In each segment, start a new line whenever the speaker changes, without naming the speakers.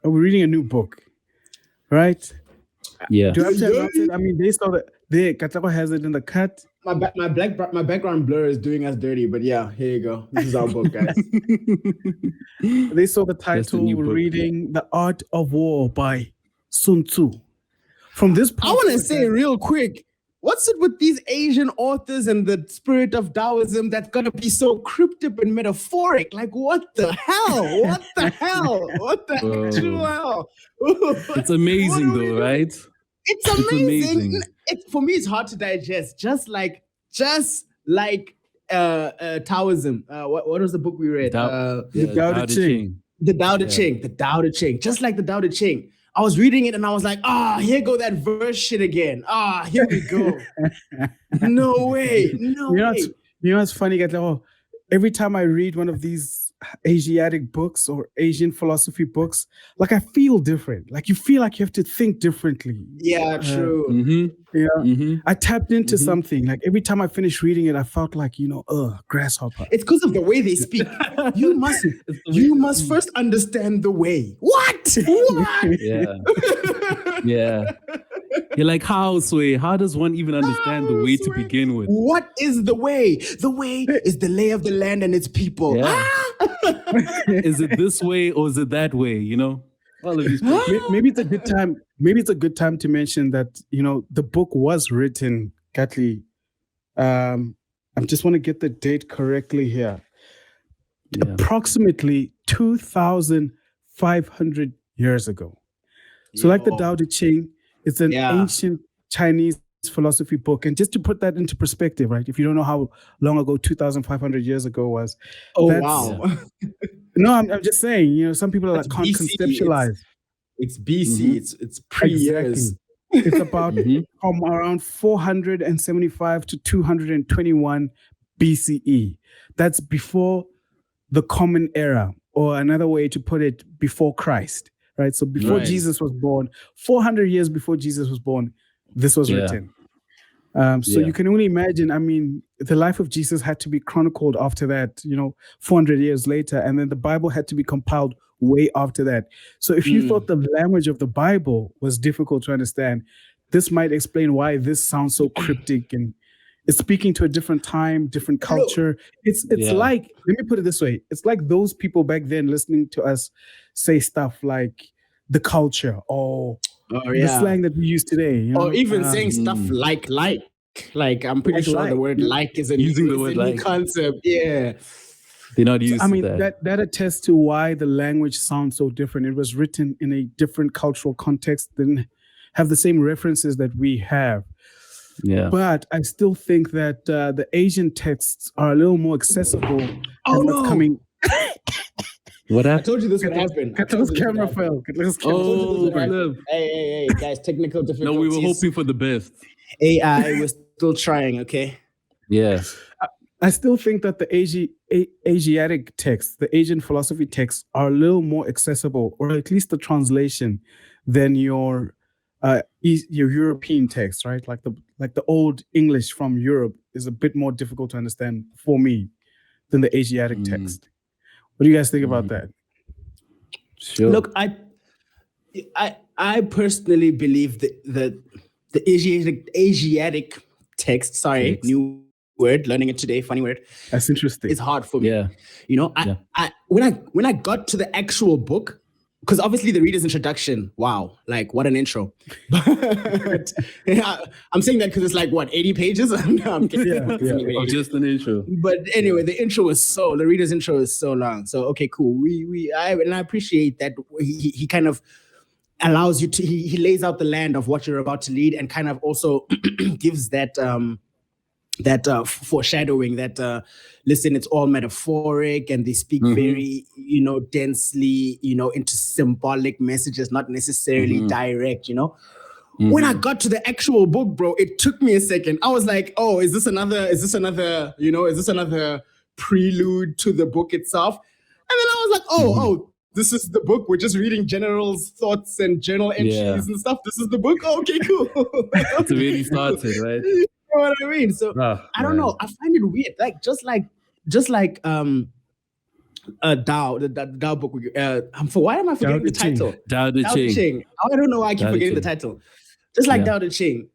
we're reading a new book, right?
Yeah.
Do I have to announce it? I mean, they saw that Katlego has it in the cut.
My background blur is doing us dirty, but yeah, here you go. This is our book, guys.
They saw the title. We're reading "The Art of War" by Sun Tzu. From this point,
I want to say real quick, what's it with these Asian authors and the spirit of Taoism that's gonna be so cryptic and metaphoric? Like, what the hell? What the hell? What the actual hell?
It's amazing, though, right?
It's amazing. For me, it's hard to digest. Just like Taoism. What was the book we read?
The Tao Te Ching.
The Tao Te Ching. The Tao Te Ching. Just like the Tao Te Ching. I was reading it and I was like, here go that verse shit again. Here we go. No way. No way.
You know what's funny? Every time I read one of these Asiatic books or Asian philosophy books, like I feel different. Like you feel like you have to think differently.
Yeah, true.
I tapped into something. Like every time I finished reading it, I felt like, grasshopper.
It's because of the way they speak. You must first understand the way. What?
Yeah. You're like, how does one even understand the way to begin with?
What is the way? The way is the lay of the land and its people.
Yeah. Is it this way or is it that way? All of these
maybe it's a good time. Maybe it's a good time to mention that the book was written, Katli. I just want to get the date correctly here. Yeah. Approximately 2,500 years ago. So, like the Tao Te Ching, it's an ancient Chinese philosophy book. And just to put that into perspective, right? If you don't know how long ago 2,500 years ago was.
Wow.
No, I'm just saying, some people can't conceptualize.
It's BC. It's pre-years.
It's about from around 475 to 221 BCE. That's before the Common Era, or another way to put it, before Christ. Right, so before Jesus was born, 400 years before Jesus was born, this was written. So you can only imagine. I mean, the life of Jesus had to be chronicled after that. 400 years later, and then the Bible had to be compiled way after that. So if you thought the language of the Bible was difficult to understand, this might explain why this sounds so cryptic and it's speaking to a different time, different culture. It's like, let me put it this way. It's like those people back then listening to us say stuff like the culture or the slang that we use today.
Or even saying stuff like. Like, I'm pretty sure the word like is
using the word like
concept. Yeah.
They're not used to
that. That attests to why the language sounds so different. It was written in a different cultural context, didn't have the same references that we have.
Yeah,
but I still think that the Asian texts are a little more accessible. What's coming?
What happened?
I told you this would happen.
Katlego's camera fell.
Hey, guys! Technical difficulties.
No, we were hoping for the best.
AI, we're still trying. Okay.
Yeah.
I still think that the Asiatic texts, the Asian philosophy texts, are a little more accessible, or at least the translation, than your European text, right? Like the old English from Europe is a bit more difficult to understand for me than the Asiatic text. What do you guys think about that?
Sure.
Look, I personally believe that the Asiatic text, new word, learning it today, funny word.
That's interesting.
It's hard for me.
Yeah.
I when I got to the actual book, because obviously the reader's introduction, wow, like what an intro. But I'm saying that because it's like, what, 80 pages? No, I'm kidding.
Yeah. Just an intro.
But anyway, the reader's intro is so long. So, okay, cool. I appreciate that he kind of allows you to, he lays out the land of what you're about to lead and kind of also gives that foreshadowing that listen, it's all metaphoric and they speak very densely into symbolic messages, not necessarily direct. When I got to the actual book, bro, it took me a second. I was like, oh, is this another prelude to the book itself? And then I was like, oh, this is the book. We're just reading generals' thoughts and journal entries and stuff. This is the book. Oh, okay, cool.
It's already started, right?
You know what I mean? So I don't know. I find it weird. Like just like Dao, the Dao book. Why am I forgetting
Dao
the
De Ching.
title?
Dao De Ching.
I don't know why I keep
Dao De
forgetting the
Ching.
title. Just like Dao De Ching.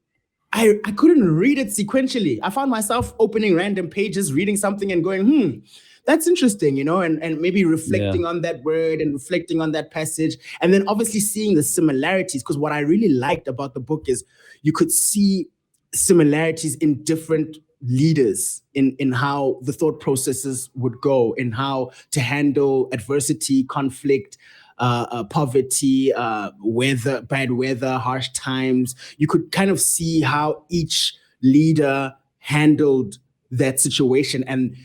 I couldn't read it sequentially. I found myself opening random pages, reading something and going, that's interesting, you know, and maybe reflecting on that word and reflecting on that passage. And then obviously seeing the similarities, because what I really liked about the book is you could see similarities in different leaders in how the thought processes would go, in how to handle adversity, conflict, poverty, weather, bad weather, harsh times. You could kind of see how each leader handled that situation, and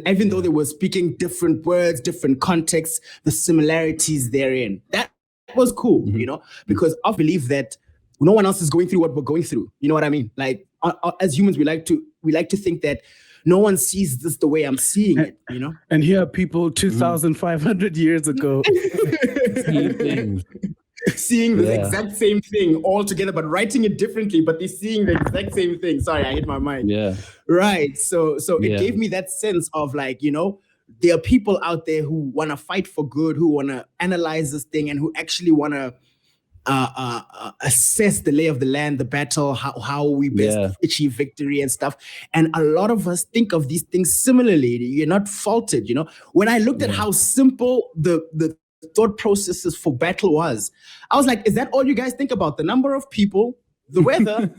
even though they were speaking different words, different contexts, the similarities therein. That was cool, you know, because I believe that no one else is going through what we're going through. You know what I mean? Like as humans, we like to think that no one sees this the way I'm seeing it, you know?
And here are people 2,500 years ago
seeing the exact same thing all together, but writing it differently, but they're seeing the exact same thing. Sorry, I hit my mic.
Yeah.
Right. So it gave me that sense of like, you know, there are people out there who want to fight for good, who want to analyze this thing, and who actually want to assess the lay of the land, the battle, how we best achieve victory and stuff. And a lot of us think of these things similarly. You're not faulted, you know. When I looked at how simple the thought processes for battle was, I was like, is that all you guys think about? The number of people, the weather,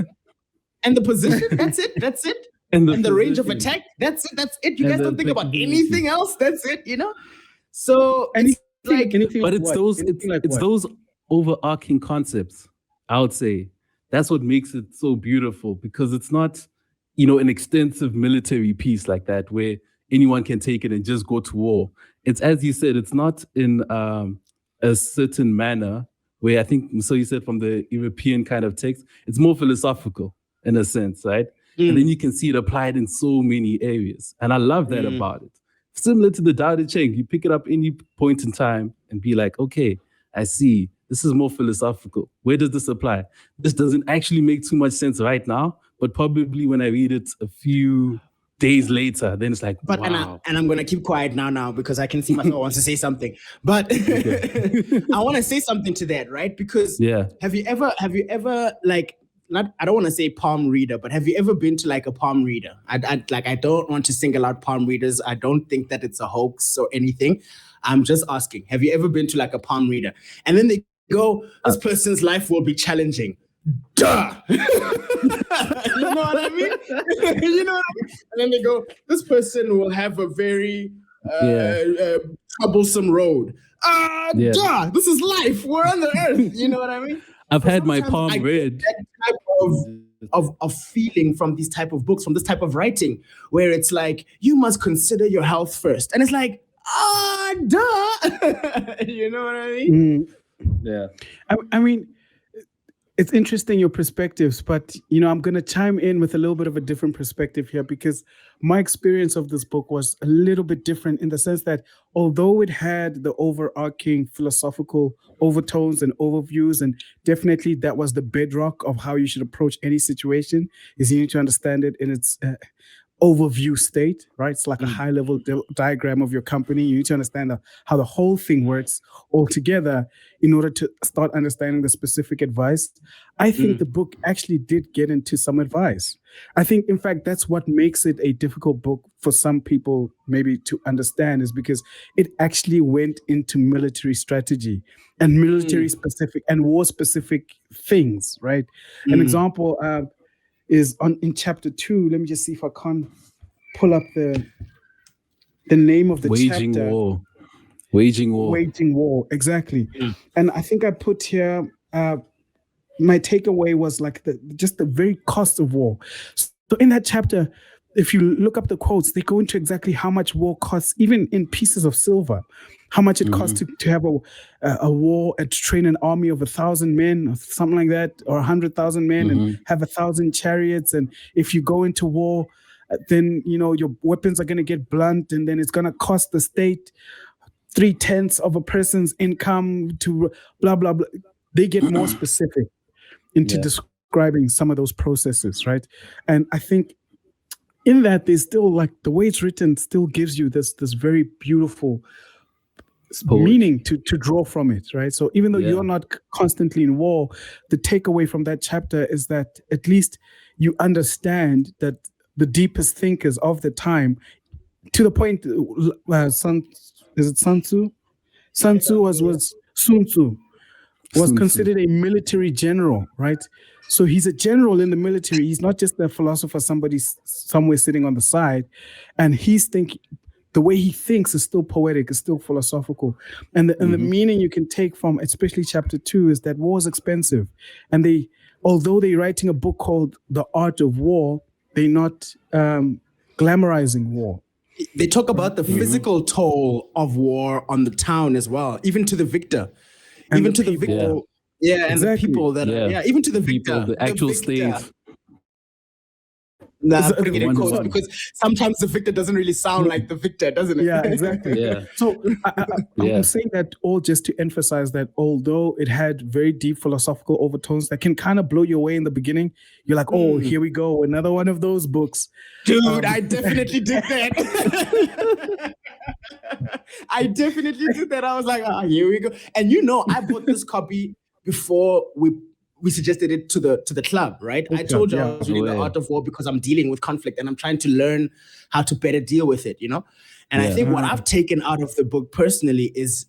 and the position? That's it. And the range of attack? That's it. You guys don't think about anything else? That's it, you know? So
anything,
but it's those overarching concepts, I would say. That's what makes it so beautiful, because it's not, you know, an extensive military piece like that where anyone can take it and just go to war. It's, as you said, it's not in a certain manner where I think, so you said from the European kind of text, it's more philosophical in a sense, right? And then you can see it applied in so many areas. And I love that about it. Similar to the Dao De Ching, you pick it up any point in time and be like, okay, I see. This is more philosophical. Where does this apply? This doesn't actually make too much sense right now, but probably when I read it a few days later, then it's like, wow.
And I'm going to keep quiet now because I can see myself wants to say something. But I want to say something to that, right? Because have you ever like, I don't want to say palm reader, but have you ever been to like a palm reader? I don't want to single out palm readers. I don't think that it's a hoax or anything. I'm just asking, have you ever been to like a palm reader? And then they go, this person's life will be challenging. Duh! You know what I mean? You know what I mean? And then they go, this person will have a very troublesome road. Duh! This is life. We're on the earth. You know what I mean?
I've had my palm read.
That type of feeling from these type of books, from this type of writing, where it's like, you must consider your health first. And it's like, duh! You know what I mean?
Yeah.
I mean, it's interesting, your perspectives, but, you know, I'm going to chime in with a little bit of a different perspective here, because my experience of this book was a little bit different in the sense that although it had the overarching philosophical overtones and overviews, and definitely that was the bedrock of how you should approach any situation, is you need to understand it in its overview state, right? It's like a high-level diagram of your company. You need to understand how the whole thing works all together in order to start understanding the specific advice. I think the book actually did get into some advice. I think, in fact, that's what makes it a difficult book for some people maybe to understand, is because it actually went into military strategy and military-specific and war-specific things, right? An example is in chapter 2. Let me just see if I can't pull up the name of the chapter.
Waging war.
Exactly. And I think I put here, my takeaway was like just the very cost of war. So in that chapter, if you look up the quotes, they go into exactly how much war costs, even in pieces of silver, how much it costs to have a war and to train an army of 1,000 men or something like that, or 100,000 men and have 1,000 chariots. And if you go into war, then, you know, your weapons are going to get blunt, and then it's going to cost the state 3/10 of a person's income to blah, blah, blah. They get more specific into describing some of those processes, right? And I think in that, there's still like the way it's written still gives you this very beautiful meaning to draw from it, right? So even though you're not constantly in war, the takeaway from that chapter is that at least you understand that the deepest thinkers of the time, to the point, Sun Tzu? Sun Tzu was Sun Tzu was considered a military general, right? So he's a general in the military. He's not just a philosopher, somebody somewhere sitting on the side, and the way he thinks is still poetic, is still philosophical. And the meaning you can take from especially chapter 2 is that war is expensive. And although they're writing a book called The Art of War, they're not glamorizing war.
They talk about the physical toll of war on the town as well, even to the victor. And even to the victor. Yeah, and exactly. The people that are, even to the victor.
People, the actual slave.
Nah, putting it in quotes because sometimes the victor doesn't really sound like the victor, doesn't it?
Yeah, exactly. So I'm saying that all just to emphasize that although it had very deep philosophical overtones that can kind of blow you away in the beginning, you're like, oh, here we go, another one of those books.
Dude, I definitely did that. I definitely did that. I was like, here we go. And I bought this copy before we suggested it to the club, right? Okay, I told you I was reading The Art of War because I'm dealing with conflict and I'm trying to learn how to better deal with it, And I think what I've taken out of the book personally is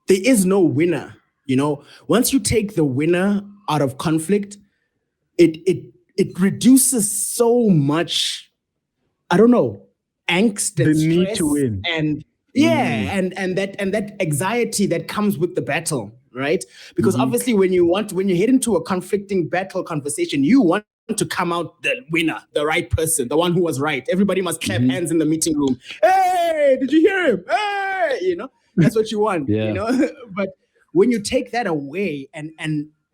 there is no winner, Once you take the winner out of conflict, it reduces so much, I don't know, angst and
the
stress
need to win.
And and that anxiety that comes with the battle. Right? Because obviously when you head into a conflicting battle conversation, you want to come out the winner, the right person, the one who was right. Everybody must clap hands in the meeting room. Hey, did you hear him? Hey, that's what you want, But when you take that away and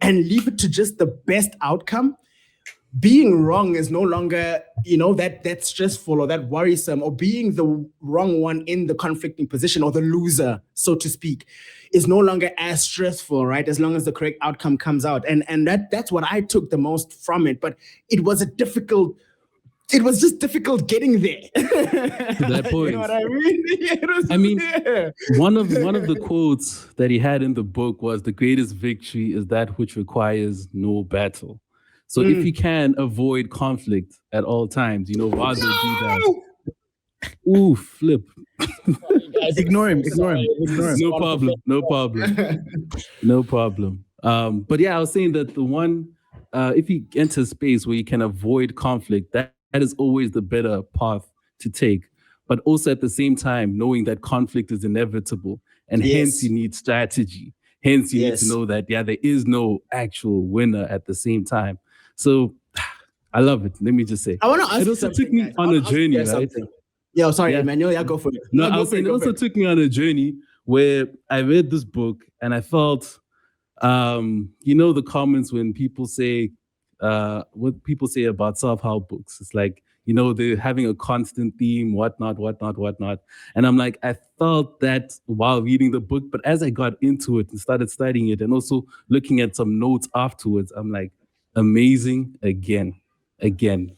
leave it to just the best outcome, being wrong is no longer, that stressful or that worrisome, or being the wrong one in the conflicting position or the loser, so to speak, is no longer as stressful, right? As long as the correct outcome comes out. And that's what I took the most from it. But it was just difficult getting there.
To that point.
You know what I mean?
One of the quotes that he had in the book was, "The greatest victory is that which requires no battle." So if you can avoid conflict at all times, rather do that. Ooh, flip.
Ignore him.
No problem. But yeah, I was saying that the one, if you enter a space where you can avoid conflict, that is always the better path to take. But also at the same time, knowing that conflict is inevitable, and hence you need strategy. Hence you need to know that, there is no actual winner at the same time. So I love it. Let me just say.
I want to ask
it also took me on a journey, right?
Yeah, sorry, Emmanuel, go for it.
No, I was saying it also took me on a journey where I read this book and I felt, the comments when people say, what people say about self-help books. It's like, they're having a constant theme, whatnot. And I'm like, I felt that while reading the book, but as I got into it and started studying it and also looking at some notes afterwards, I'm like, amazing again,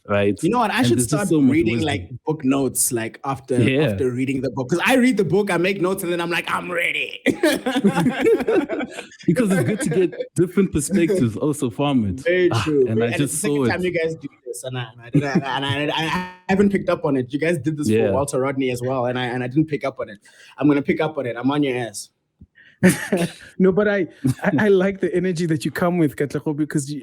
right?
You know what? I should start reading like book notes, like after reading the book. Because I read the book, I make notes, and then I'm like, I'm ready.
Because it's good to get different perspectives also from it.
Very true.
And I just saw it.
Time you guys do this, and I haven't picked up on it. You guys did this for Walter Rodney as well, and I didn't pick up on it. I'm gonna pick up on it. I'm on your ass.
No, but I like the energy that you come with, Katlego, because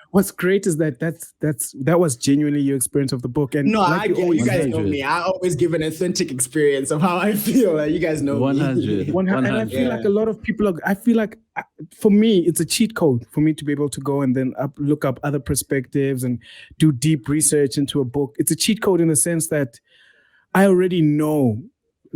what's great is that was genuinely your experience of the book. And
no, you guys know me. I always give an authentic experience of how I feel. You guys know
100.
100. And I feel like a lot of people I feel like for me, it's a cheat code for me to be able to go and then look up other perspectives and do deep research into a book. It's a cheat code in the sense that I already know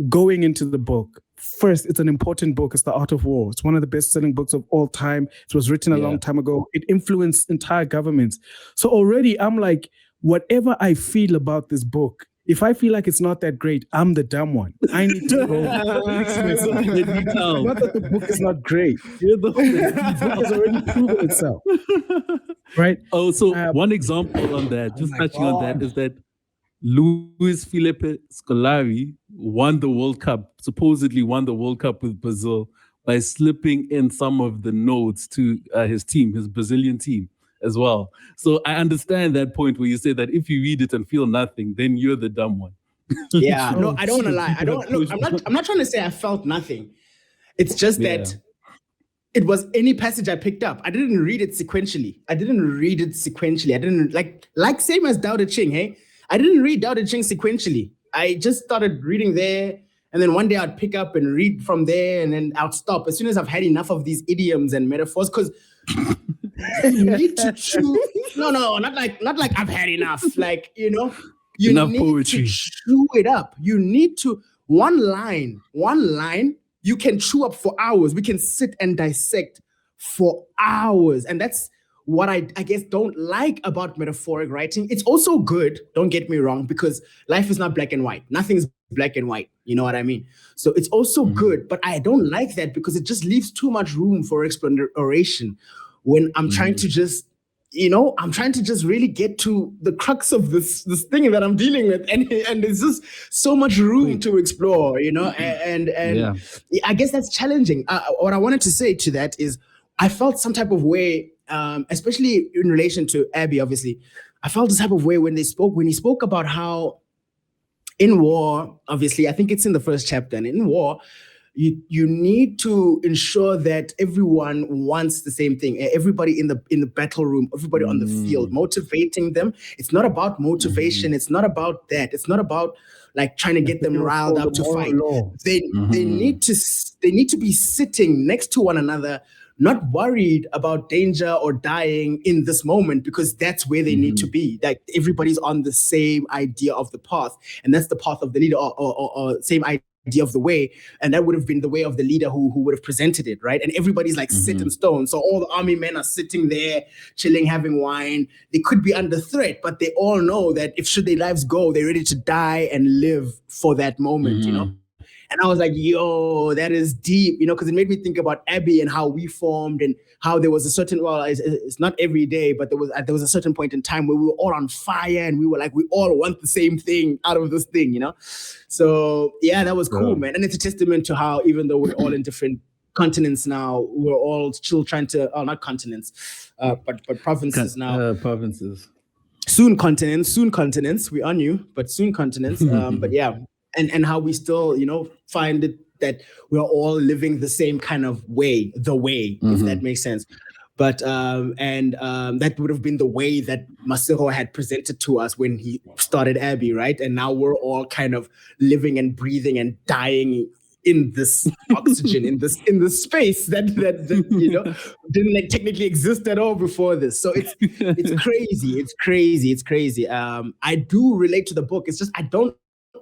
going into the book. First, it's an important book. It's The Art of War. It's one of the best-selling books of all time. It was written a long time ago. It influenced entire governments. So already I'm like, whatever I feel about this book If I feel like it's not that great, I'm the dumb one. I need to go fix myself. Not that the book is not great. The book has already proven itself. Right?
Oh, so one example on that, just touching on that, is that Luis Felipe Scolari supposedly won the World Cup with Brazil by slipping in some of the notes to his Brazilian team as well. So I understand that point where you say that if you read it and feel nothing, then you're the dumb one.
Yeah, no, I don't want to lie. I'm not trying to say I felt nothing. It's just that it was any passage I picked up. I didn't read it sequentially. I didn't like same as Dao De Ching, hey? I didn't read Dao De Ching sequentially. I just started reading there, and then one day I'd pick up and read from there, and then I'd stop as soon as I've had enough of these idioms and metaphors, because you need to chew. No, not like I've had enough. Like, you
enough
need
poetry.
to chew it up. You need to one line. You can chew up for hours. We can sit and dissect for hours, and that's what I guess don't like about metaphoric writing. It's also good, don't get me wrong, because life is not black and white. Nothing's black and white. You know what I mean? So it's also good, but I don't like that because it just leaves too much room for exploration when I'm trying to just, really get to the crux of this thing that I'm dealing with. And there's just so much room to explore, and I guess that's challenging. What I wanted to say to that is I felt some type of way, especially in relation to Abby, obviously, I felt this type of way when he spoke about how in war, obviously, I think it's in the first chapter, and in war, you need to ensure that everyone wants the same thing. Everybody in the battle room, everybody on the field, motivating them. It's not about motivation. It's not about that. It's not about like trying to get them riled up to fight. They need to be sitting next to one another, not worried about danger or dying in this moment, because that's where they need to be. Like everybody's on the same idea of the path, and that's the path of the leader, or same idea of the way, and that would have been the way of the leader who would have presented it, right? And everybody's like set in stone. So all the army men are sitting there, chilling, having wine. They could be under threat, but they all know that if should their lives go, they're ready to die and live for that moment, And I was like, yo, that is deep, because it made me think about Abby and how we formed and how there was a certain, it's not every day, but there was a certain point in time where we were all on fire and we were like, we all want the same thing out of this thing, So yeah, that was cool, man. And it's a testament to how, even though we're all in different continents now, we're all still trying to, not continents, but provinces now.
Provinces.
Soon continents. We are new, but soon continents. But yeah. And how we still, find it that we're all living the same kind of way, if that makes sense. But that would have been the way that Masego had presented to us when he started Abby, right? And now we're all kind of living and breathing and dying in this oxygen, in this space that didn't like technically exist at all before this. So it's crazy. I do relate to the book. It's just I don't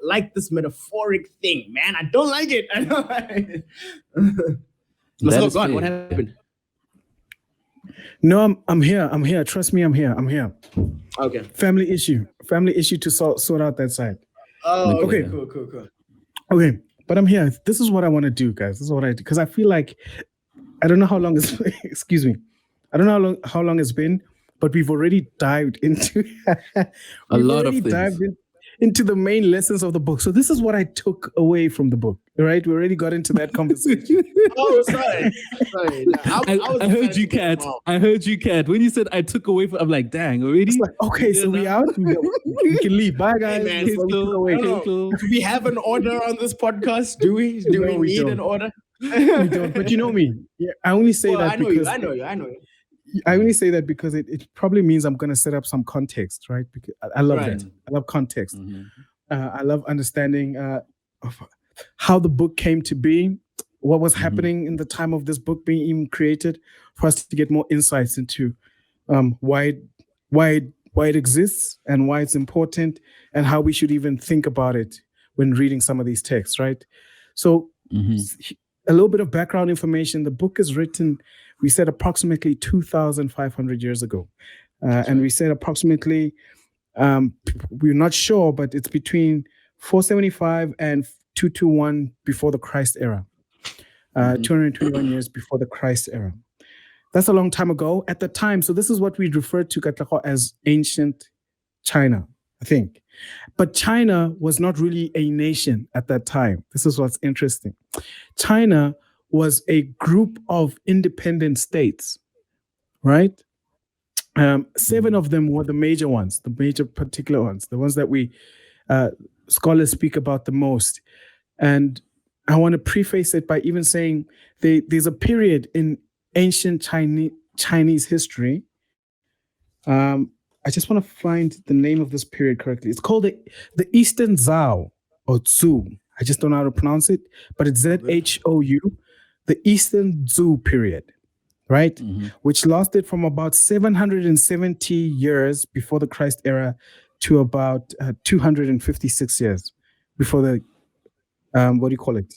like this metaphoric thing, man. I don't like it. Gone. What happened?
No, I'm here. Trust me, I'm here.
Okay.
Family issue to sort out that side.
Oh, okay. Cool.
Okay, but I'm here. This is what I want to do, guys. This is what I do, because I feel like I don't know how long it's excuse me. I don't know how long it's been, but we've already dived into
a lot of things.
Into the main lessons of the book. So this is what I took away from the book, right? We already got into that conversation.
Sorry.
I heard you, Kat. I heard you, Kat. When you said I took away from, I'm like, dang, already?
Like, okay, so we out? We can leave. Bye, guys.
Hey, man, do we have an order on this podcast? Do we? Do we need an order?
We don't. But you know me. Yeah, I only say that because...
I know you.
I only say that because it probably means I'm going to set up some context, right? Because I love that. I love context. I love understanding of how the book came to be, what was happening in the time of this book being even created, for us to get more insights into why it exists and why it's important, and how we should even think about it when reading some of these texts, right? So a little bit of background information. The book is written, we said, approximately 2,500 years ago. And we said approximately we're not sure, but it's between 475 and 221 before the Christ era. 221 years before the Christ era. That's a long time ago at the time. So this is what we refer to Katlego as ancient China, I think. But China was not really a nation at that time. This is what's interesting. China was a group of independent states, right? 7 of them were the major ones, the major particular ones, the ones that we scholars speak about the most. And I want to preface it by even saying there's a period in ancient Chinese history. I just want to find the name of this period correctly. It's called the Eastern Zhou or Zhou. I just don't know how to pronounce it, but it's ZHOU, the Eastern Zhou period, right? Which lasted from about 770 years before the Christ era to about 256 years before the what do you call it?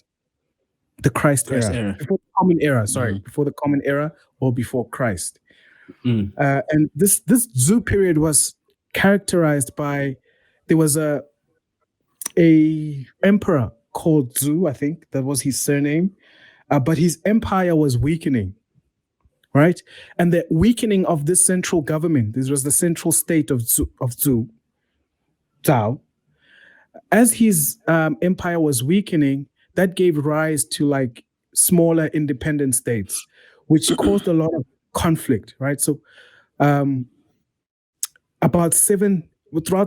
The Christ era. Before the Common Era, sorry, before the Common Era or before Christ. And this Zhou period was characterized by, there was a emperor called Zhou, I think that was his surname, but his empire was weakening, right? And the weakening of this central government, this was the central state of Zhou, as his empire was weakening, that gave rise to like smaller independent states, which caused a lot of conflict, right? So throughout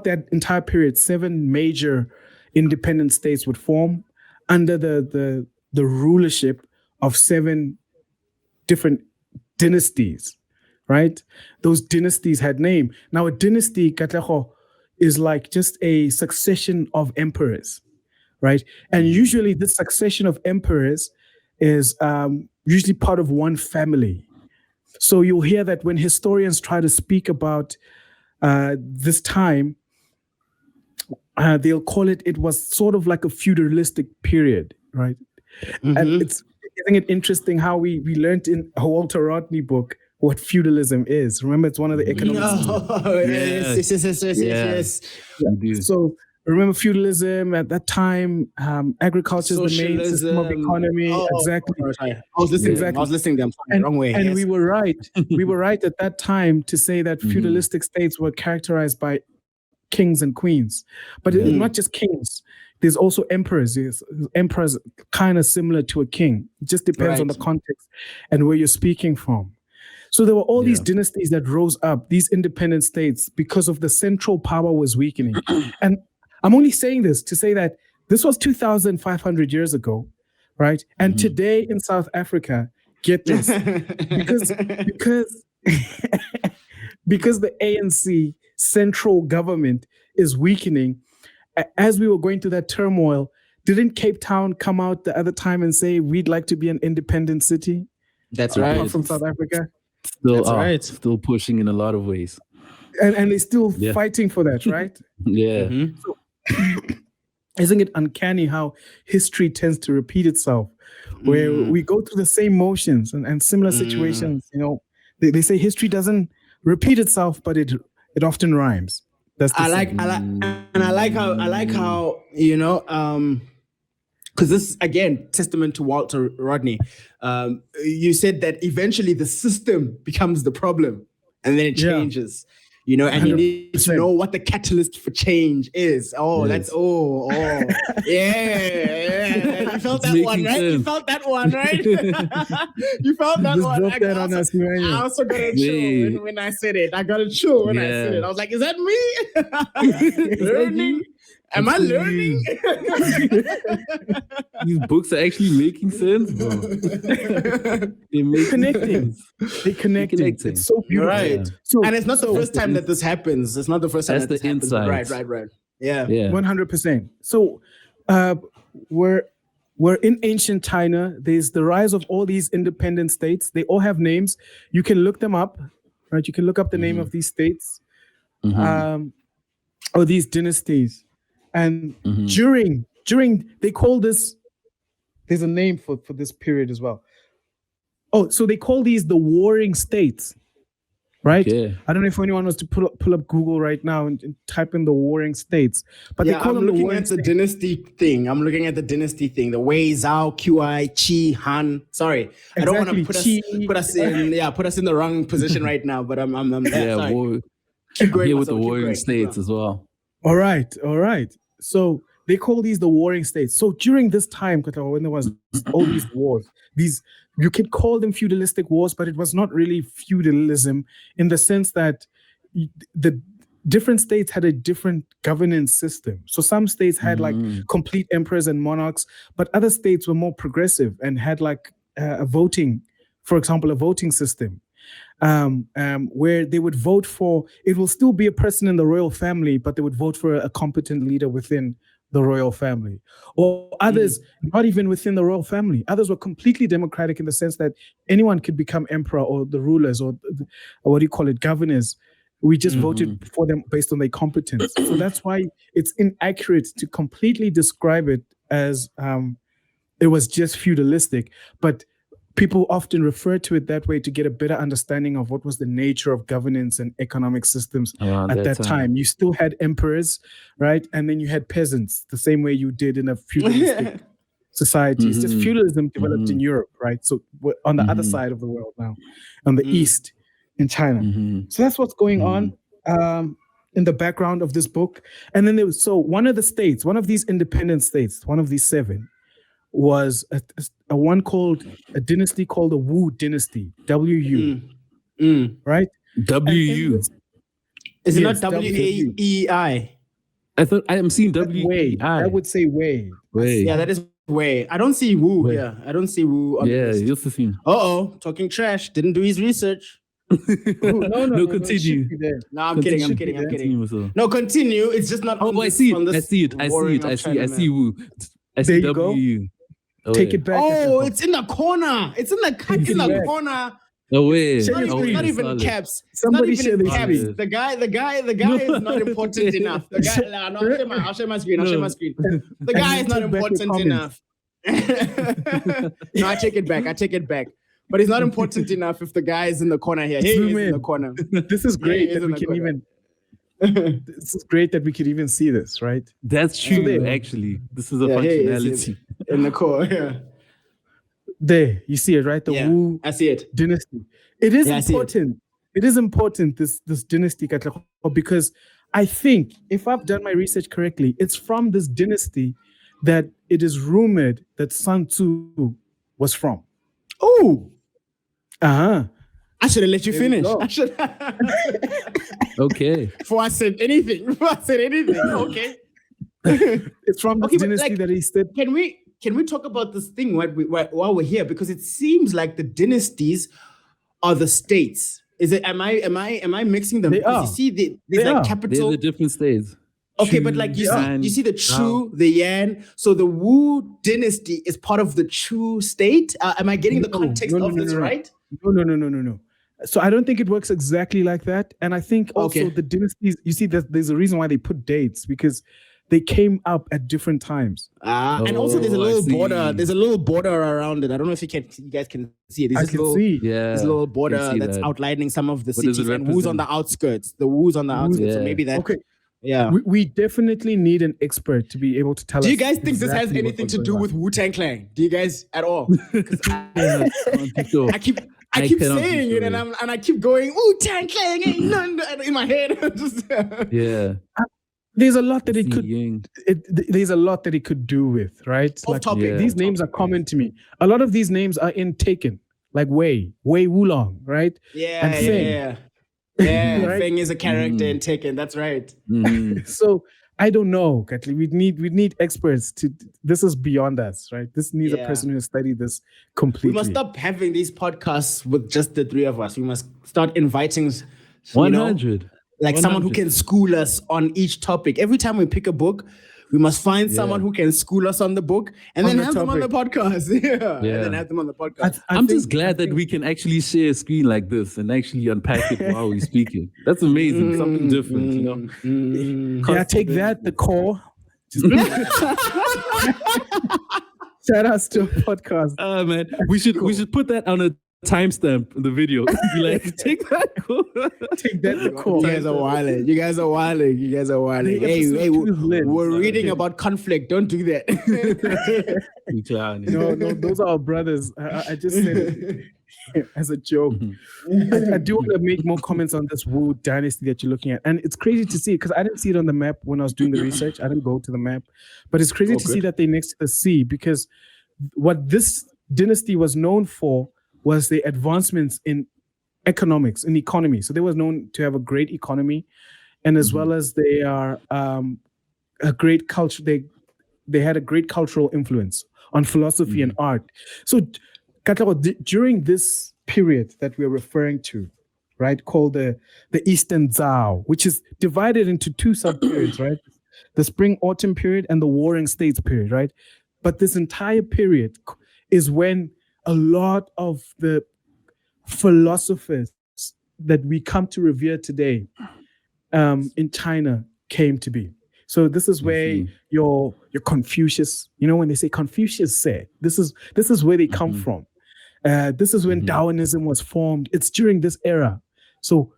that entire period, 7 major independent states would form under the rulership of 7 different dynasties, right? Those dynasties had name. Now a dynasty, Katlego, is like just a succession of emperors, right? And usually this succession of emperors is usually part of one family. So you'll hear that when historians try to speak about this time, they'll call it was sort of like a feudalistic period, right? And isn't it interesting how we learned in a Walter Rodney book what feudalism is? Remember, it's one of the economics.
Yes.
So remember feudalism at that time, agriculture is the main system of economy. Exactly.
I was listening to them the wrong way.
And we were right. We were right at that time to say that feudalistic states were characterized by kings and queens, but not just kings. There's also emperors. Emperors kind of similar to a king. It just depends on the context and where you're speaking from. So there were all these dynasties that rose up, these independent states, because of the central power was weakening. And I'm only saying this to say that this was 2,500 years ago, right? And today in South Africa, get this, because the ANC central government is weakening, as we were going through that turmoil, didn't Cape Town come out the other time and say, we'd like to be an independent city?
That's right.
Apart from South Africa?
Still pushing in a lot of ways.
And they're still fighting for that, right? So, isn't it uncanny how history tends to repeat itself, where we go through the same motions and similar situations? You know, they say history doesn't repeat itself, but it often rhymes. That's
I like how you know, because this is again testament to Walter Rodney. You said that eventually the system becomes the problem, and then it changes. You know, and 100%. You need to know what the catalyst for change is. That's yeah. You felt that one, right?
Sense.
You felt that one, right? You felt that one. I also got a chill when I said it. I got a chill when I said it. I was like, is that me? Learning? Am I learning?
These books are actually making sense, bro. They're
connecting. It's so beautiful.
Right.
So,
and it's not the first time that this happens. It's not the first time
that's
that this
the
happens.
insight.
Right. Yeah.
100%. So we're in ancient China. There's the rise of all these independent states. They all have names. You can look them up, right? You can look up the name of these states or these dynasties. And during they call this, there's a name for this period as well. Oh, so they call these the warring states, right?
Okay.
I don't know if anyone was to pull up Google right now and type in the warring states, but they call them the warring states.
Dynasty thing. I'm looking at the dynasty thing. The Wei, Zhao, Qi, Qi, Han. Sorry, I don't want to put us in the wrong position right now. But I'm there.
Yeah,
sorry.
Keep going here with the warring states as well.
All right. So they call these the warring states. So during this time, when there was all these wars, you could call them feudalistic wars, but it was not really feudalism in the sense that the different states had a different governance system. So some states had like complete emperors and monarchs, but other states were more progressive and had like a voting system. Where they would vote for, it will still be a person in the royal family, but they would vote for a competent leader within the royal family. Or others, not even within the royal family. Others were completely democratic in the sense that anyone could become emperor or the rulers or what do you call it, governors. We just voted for them based on their competence. So that's why it's inaccurate to completely describe it as it was just feudalistic. But people often refer to it that way to get a better understanding of what was the nature of governance and economic systems at that time. You still had emperors, right? And then you had peasants, the same way you did in a feudalistic society. It's just feudalism developed in Europe, right? So we're on the other side of the world now, on the east in China. So that's what's going on in the background of this book. And then one of these independent states, one of these 7, was a dynasty called the Wu dynasty, WU, right?
WU.
Is it not WAEI?
I thought I am seeing WEI.
I would say Wei.
Yeah, that is Wei. I don't see Wu here. I don't see Wu on the list.
You're the same.
Talking trash. Didn't do his research.
No, continue.
No, I'm kidding. No, continue. It's just not.
I see it. I see Wu. I see WU.
Take it back.
It's in the corner. It's in the corner.
No way.
It's not even caps.
Somebody share the caps.
The guy is not important enough. The guy, I'll share my screen. The guy is not important enough. No, I take it back. But it's not important enough if the guy is in the corner here. He is in the corner.
This is great that we can even. This is great that we could even see this, right?
That's true, actually. This is a functionality.
In the core, yeah.
There, you see it, right? The Wu
I see it.
dynasty. It is important. It is important, this dynasty, Katlego, because I think, if I've done my research correctly, it's from this dynasty that it is rumored that Sun Tzu was from.
Oh!
I
should have let you finish.
Okay.
Before I said anything. Okay.
It's from the dynasty that he said.
Can we talk about this thing while we're here? Because it seems like the dynasties are the states. Is it? Am I mixing them?
They are.
You see, there's like capital.
They're the different states.
Okay, but like you see the Chu, the Yan. So the Wu dynasty is part of the Chu state. Am I getting the context of this right?
No. So I don't think it works exactly like that. And I think also the dynasties, you see, there's a reason why they put dates, because they came up at different times.
And also there's a little border. There's a little border around it. I don't know if you guys can see it.
There's
a little border that's outlining some of the cities and Wu's on the outskirts. The Wu's on the outskirts. So maybe that.
Okay.
Yeah.
We definitely need an expert to be able to tell us.
Do you guys think this has anything to do with Wu-Tang Clan? Do you guys at all? I keep saying it, and I keep going Wu-Tang Clan in my head.
There's a lot that it could. There's a lot that it could do with, right? These names are common to me. A lot of these names are in Taken, like Wei Wulong, right?
Yeah, and Feng. Right? Feng is a character in Taken. That's right.
So I don't know, Katli. We need experts to. This is beyond us, right? This needs a person who has studied this completely.
We must stop having these podcasts with just the 3 of us. We must start inviting
100.
Someone who can school us on each topic. Every time we pick a book, we must find someone who can school us on the book and then have them on the podcast. And then have them on the podcast.
I'm just glad that we can actually share a screen like this and actually unpack it while we're speaking. That's amazing. Something different, you know?
Yeah, take that, the core. Shout outs to a podcast.
Man, we should put that on a timestamp in the video. Be like, take that call.
Take that call.
You guys are wilding. You guys are wilding. You guys are wilding. Hey, we're reading about conflict. Don't do that.
No, those are our brothers. I just said it as a joke. I do want to make more comments on this Wu dynasty that you're looking at. And it's crazy to see because I didn't see it on the map when I was doing the research. I didn't go to the map. But it's crazy to see that they're next to the sea because what this dynasty was known for was the advancements in economics, in economy. So they was known to have a great economy, and as well as they are a great culture. They had a great cultural influence on philosophy and art. So, Katlego, during this period that we're referring to, right, called the Eastern Zhao, which is divided into two sub-periods, right? The Spring-Autumn period and the Warring States period, right? But this entire period is when a lot of the philosophers that we come to revere today in China came to be. So this is where your Confucius, when they say Confucius said, this is where they come from. This is when Taoism was formed. It's during this era. So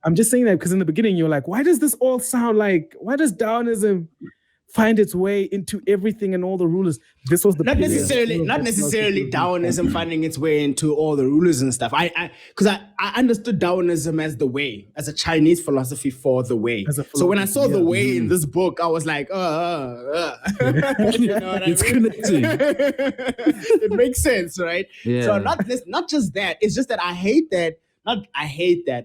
I'm just saying that because in the beginning you're like, why does this all sound like? Why does Taoism find its way into everything and all the rulers? This was the
not necessarily Taoism finding its way into all the rulers and stuff. I understood Taoism as the way, as a Chinese philosophy for the way. So when I saw the way in this book, I was like, you know what
it's
I mean?
connecting.
It makes sense, right?
Yeah.
So not just that. It's just that I hate that.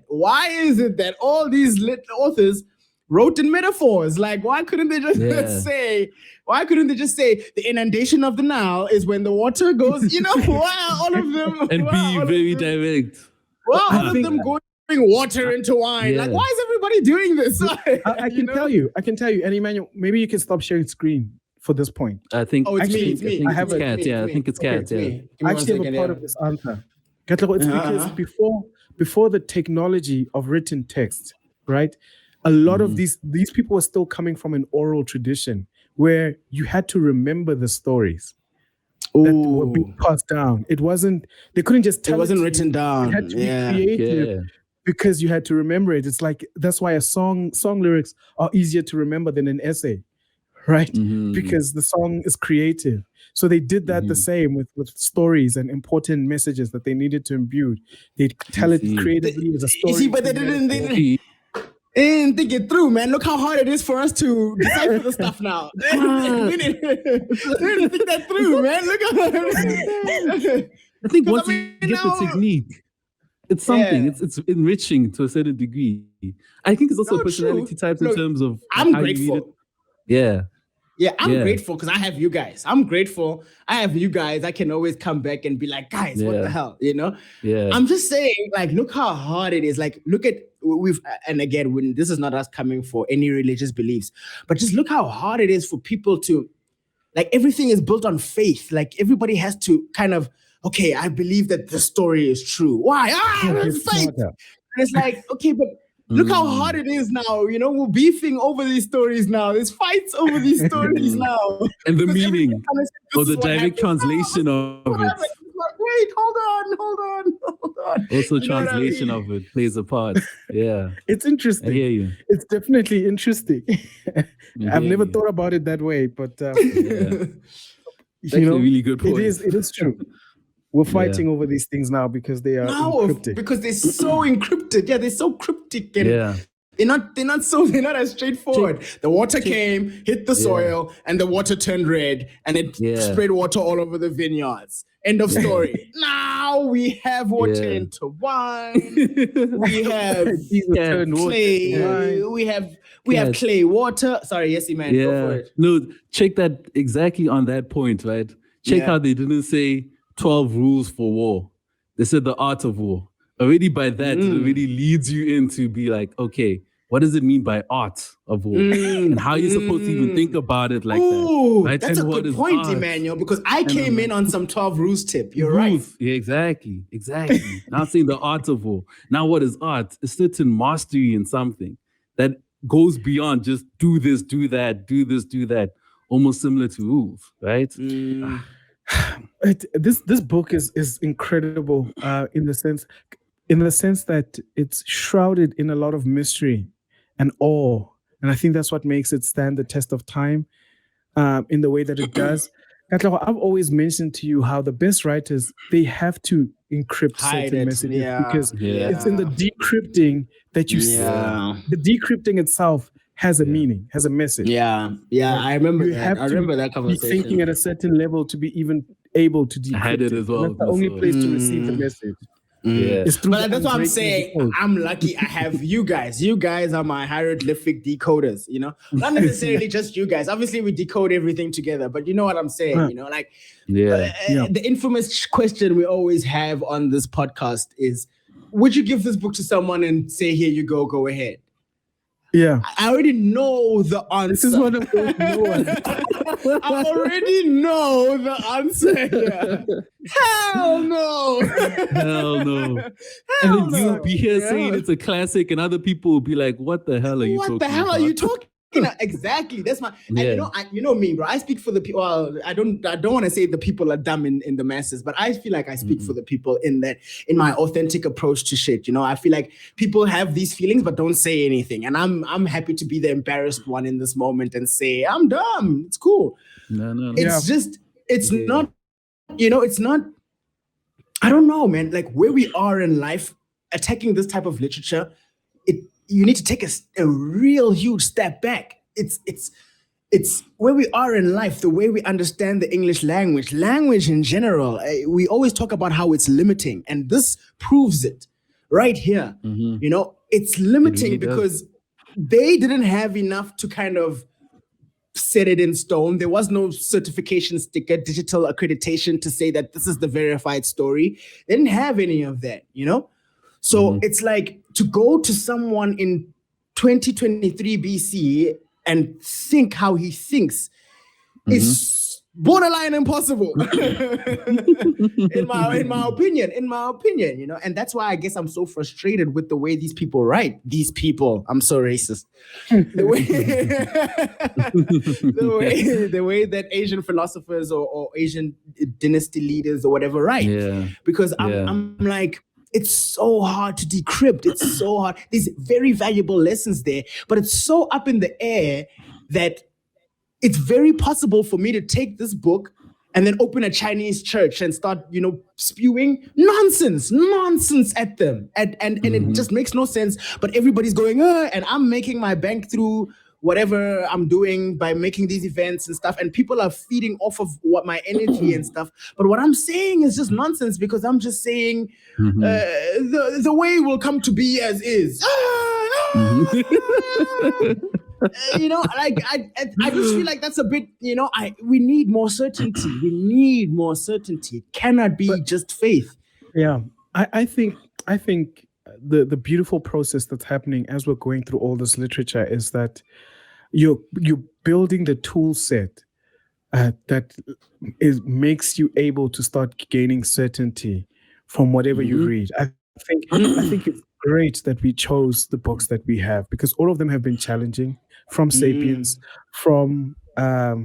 Why is it that all these authors wrote in metaphors? Like, why couldn't they just say? Why couldn't they just say the inundation of the Nile is when the water goes? Why all of them
and be very direct?
Well, all of them going water into wine.
Yeah.
Like, why is everybody doing this?
I can tell you. And Emmanuel, maybe you can stop sharing screen for this point.
I think.
Oh, it's me. It's me.
I think it's Kat. Yeah, I think it's Kat. Yeah.
I actually have a part of this answer. Katlego, it's because before the technology of written text, right? A lot of these people were still coming from an oral tradition where you had to remember the stories that were being passed down. They couldn't just tell
it wasn't written down.
It had to be creative because you had to remember it. It's like, that's why song lyrics are easier to remember than an essay, right? Because the song is creative. So they did that the same with stories and important messages that they needed to imbue. They tell it creatively as a story.
You see, but they didn't think it through, man. Look how hard it is for us to decipher the stuff now. They didn't think that through, man. Look how
I think once you get the technique, it's something. It's enriching to a certain degree. I think it's also personality types in terms of
I'm
how
grateful.
you read it.
Yeah, I'm grateful because I have you guys. I'm grateful. I have you guys. I can always come back and be like, guys, what the hell?
Yeah.
I'm just saying, like, look how hard it is. Like, look at and again, when this is not us coming for any religious beliefs, but just look how hard it is for people to, like, everything is built on faith. Like, everybody has to kind of, okay, I believe that the story is true. Why? It's faith. And it's like, okay, but look how hard it is now. We're beefing over these stories now. There's fights over these stories now.
And the meaning or the direct translation of it.
Like, wait, hold on.
Also, translation of it plays a part. Yeah.
It's interesting.
I hear you.
It's definitely interesting. I've never thought about it that way, but
it's a really good point.
It is true. We're fighting over these things now because they are encrypted.
Because they're so encrypted. Yeah, they're so cryptic. And they're not as straightforward. The water came, hit the soil, and the water turned red, and it sprayed water all over the vineyards. End of story. Now we have water into wine. We have clay. We have clay water. Sorry, yes, man. Go for it.
No, check that exactly on that point, right? Check how they didn't say 12 rules for war. They said the art of war. Already by that, it already leads you into be like, okay, what does it mean by art of war? And how you're supposed to even think about it like that. Right?
That's a good point, Emmanuel, because I came in on some 12 rules tip. You're right.
Yeah, exactly. Now saying the art of war. Now what is art? A certain mastery in something that goes beyond just do this, do that, do this, do that. Almost similar to rules, right?
This book is incredible in the sense that it's shrouded in a lot of mystery and awe, and I think that's what makes it stand the test of time in the way that it does. Katlego, I've always mentioned to you how the best writers, they have to encrypt certain messages because it's in the decrypting that you see. The decrypting itself has a meaning, has a message.
Yeah. I remember that. I remember that conversation.
Be thinking at a certain level to be even able to decrypt.
I had it as well.
That's the only place to receive the message.
Yeah,
but that's what I'm saying. I'm lucky I have you guys. You guys are my hieroglyphic decoders, you know? Not necessarily just you guys. Obviously, we decode everything together, but you know what I'm saying, you know? Like, the infamous question we always have on this podcast is, would you give this book to someone and say, here you go ahead?
Yeah.
I already know the answer.
This is one of those
I already know the answer here. Hell no.
Hell no. And then you'll be here saying it's a classic, and other people will be like, what the hell are you talking about?
What the hell are you talking about? Exactly. That's my and you know me, bro. I speak for the people. Well, I don't want to say the people are dumb in the masses, but I feel like I speak for the people in my authentic approach to shit. You know, I feel like people have these feelings but don't say anything. And I'm happy to be the embarrassed one in this moment and say, I'm dumb. It's cool.
No.
It's just, it's not, you know, it's not, I don't know, man. Like where we are in life, attacking this type of literature, you need to take a real huge step back. It's where we are in life, the way we understand the English language in general. We always talk about how it's limiting, and this proves it right here. You know, it's limiting because they didn't have enough to kind of set it in stone. There was no certification sticker, digital accreditation to say that this is the verified story. They didn't have any of that, you know? So it's like to go to someone in 2023 BC and think how he thinks is borderline impossible. in my opinion, you know, and that's why I guess I'm so frustrated with the way these people write. These people, I'm so racist. The way that Asian philosophers or Asian dynasty leaders or whatever write. Yeah. Because I'm like, it's so hard to decrypt. It's so hard. There's very valuable lessons there, but it's so up in the air that it's very possible for me to take this book and then open a Chinese church and start, you know, spewing nonsense at them. And it just makes no sense. But everybody's going, and I'm making my bank through whatever I'm doing by making these events and stuff. And people are feeding off of what my energy and stuff. But what I'm saying is just nonsense because I'm just saying the way will come to be as is. You know, like I just feel like that's a bit, you know, we need more certainty. It cannot be just faith.
Yeah. I think the beautiful process that's happening as we're going through all this literature is that you're building the tool set that makes you able to start gaining certainty from whatever you read. I think it's great that we chose the books that we have because all of them have been challenging. From Sapiens, from Chinua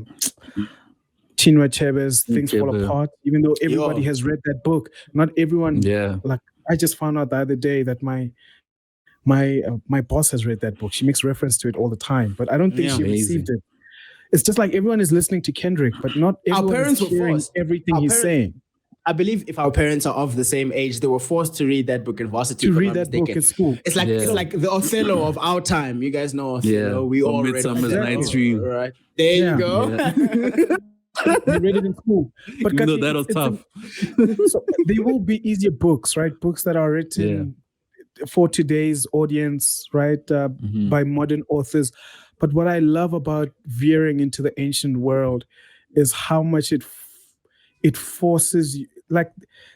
Achebe's Things Fall Apart, even though everybody has read that book, not everyone. Yeah. Like I just found out the other day that my boss has read that book. She makes reference to it all the time, but I don't think she received it. It's just like everyone is listening to Kendrick, but not everyone is hearing everything he's saying.
I believe if our parents are of the same age, they were forced to read that book in varsity.
To read that book at school.
It's like the Othello of our time. You guys know Othello. We all read
Midsummer's Dream.
Right. There you go.
We read it in school. But
that was tough.
So there will be easier books, right? Books that are written for today's audience, right? By modern authors. But what I love about veering into the ancient world is how much it forces you, like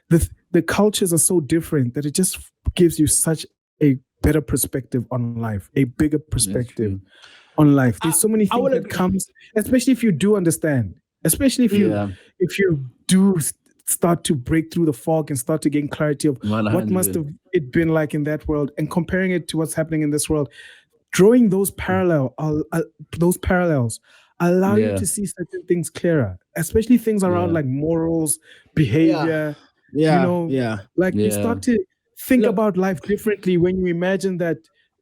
the cultures are so different that it just gives you such a better perspective on life, a bigger perspective on life. There's so many things that comes, especially if you do understand, especially if you do start to break through the fog and start to gain clarity of 100. What must have it been like in that world and comparing it to what's happening in this world, drawing those parallels allow you to see certain things clearer. especially things around like morals, behavior. You start to think about life differently when you imagine that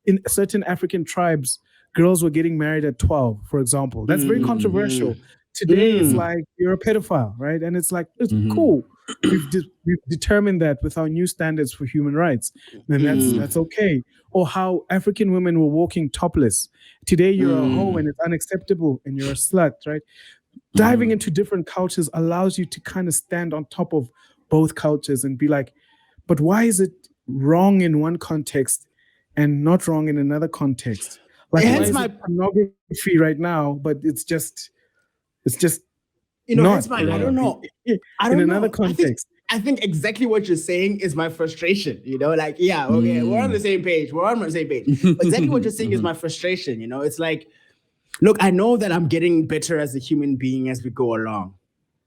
in certain African tribes, girls were getting married at 12, for example. That's very controversial. Today, it's like you're a pedophile, right? And it's like, it's cool. We've determined that with our new standards for human rights, and that's okay. Or how African women were walking topless. Today, you're a hoe and it's unacceptable and you're a slut, right? Diving into different cultures allows you to kind of stand on top of both cultures and be like, but why is it wrong in one context and not wrong in another context? Like, why is it pornography right now, but it's just not.
I don't know.
In another context.
I think exactly what you're saying is my frustration, like, okay, we're on the same page. Exactly what you're saying is my frustration, it's like, look, I know that I'm getting better as a human being as we go along.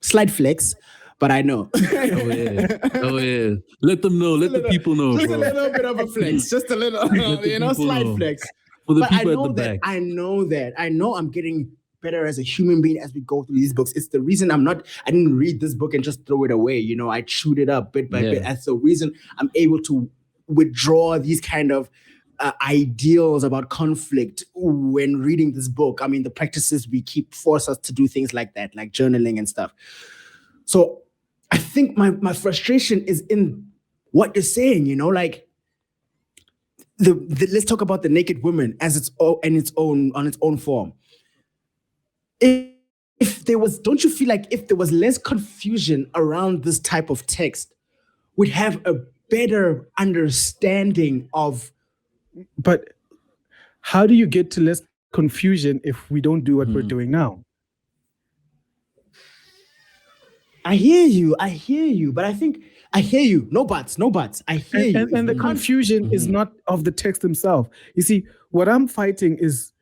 Slight flex, but I know.
Oh yeah. Let them know. Let the people know.
Just a little bit of a flex. Just a little, slight flex.
For the people at the back.
I know I'm getting better as a human being as we go through these books. It's the reason I didn't read this book and just throw it away. I chewed it up bit by bit. That's the reason I'm able to withdraw these kind of ideals about conflict when reading this book. I mean, the practices we keep force us to do things like that, like journaling and stuff. So I think my frustration is in what you're saying, like let's talk about the naked woman as on its own form. If there was, don't you feel like if there was less confusion around this type of text, we'd have a better understanding of.
But how do you get to less confusion if we don't do what we're doing now?
I hear you, but I think I hear you. No buts. I hear you.
And the confusion is not of the text himself. You see, what I'm fighting is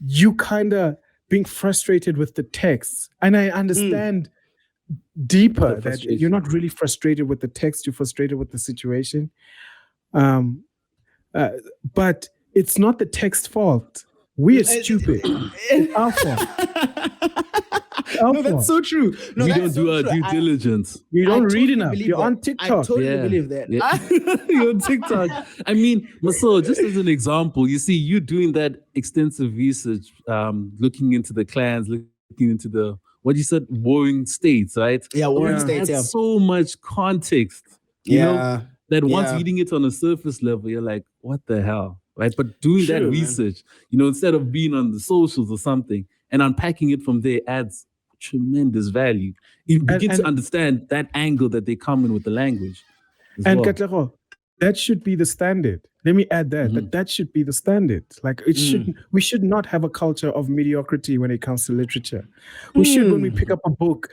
you kind of being frustrated with the text. And I understand deeper that you're not really frustrated with the text, you're frustrated with the situation. But it's not the text's fault. We are stupid. It's our fault.
No, that's so true. No,
we don't do our due diligence.
You don't read enough. You're on TikTok.
I totally believe that.
Yeah. You're on TikTok. I mean, Masego, just as an example, you see, you doing that extensive research, looking into the clans, looking into the, what you said, warring states, right?
Yeah, warring states.
That's so much context. You know, that once reading it on a surface level, you're like, what the hell? Right? But doing that research, instead of being on the socials or something and unpacking it from there adds tremendous value. You begin to understand that angle that they come in with the language.
And Katlego, that should be the standard. Let me add that that should be the standard. Like we should not have a culture of mediocrity when it comes to literature. We should, when we pick up a book.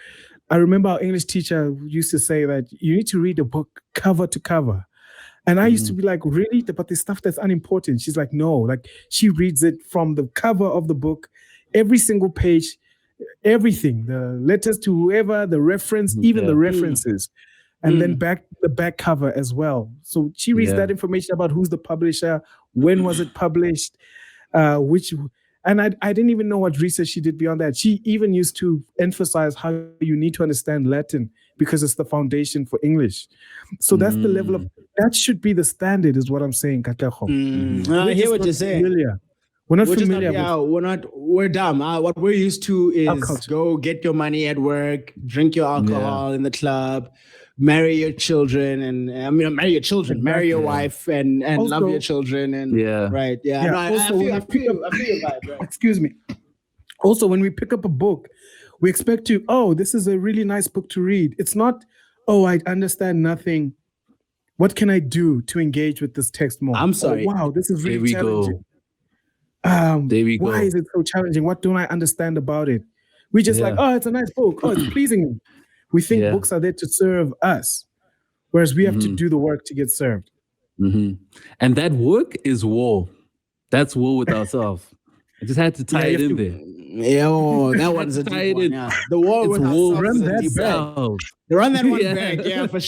I remember our English teacher used to say that you need to read a book cover to cover. And I used to be like, really? But the stuff that's unimportant. She's like, no. Like, she reads it from the cover of the book, every single page, everything, the letters to whoever, the reference, even the references, and then the back cover as well. So she reads that information about who's the publisher, when was it published, and I didn't even know what research she did beyond that. She even used to emphasize how you need to understand Latin because it's the foundation for English. So that's the level of, that should be the standard, is what I'm saying, Katlego.
I hear what you're saying.
We're not familiar.
We're dumb. What we're used to is go get your money at work, drink your alcohol in the club, marry your children, marry your wife, and also, love your children, and right. Yeah. No, I feel your vibe. Right?
Excuse me. Also, when we pick up a book, we expect to, this is a really nice book to read. It's not, I understand nothing. What can I do to engage with this text more?
I'm sorry.
Wow, this is really challenging.
There we go.
Why is it so challenging? What don't I understand about it? We just like, it's a nice book. It's pleasing me. We think books are there to serve us, whereas we have to do the work to get served.
And that work is war. That's war with ourselves. I just had to tie it in there.
Yeah, that one's a deep one. Yeah. The war with ourselves is a deep one. Run that one back, for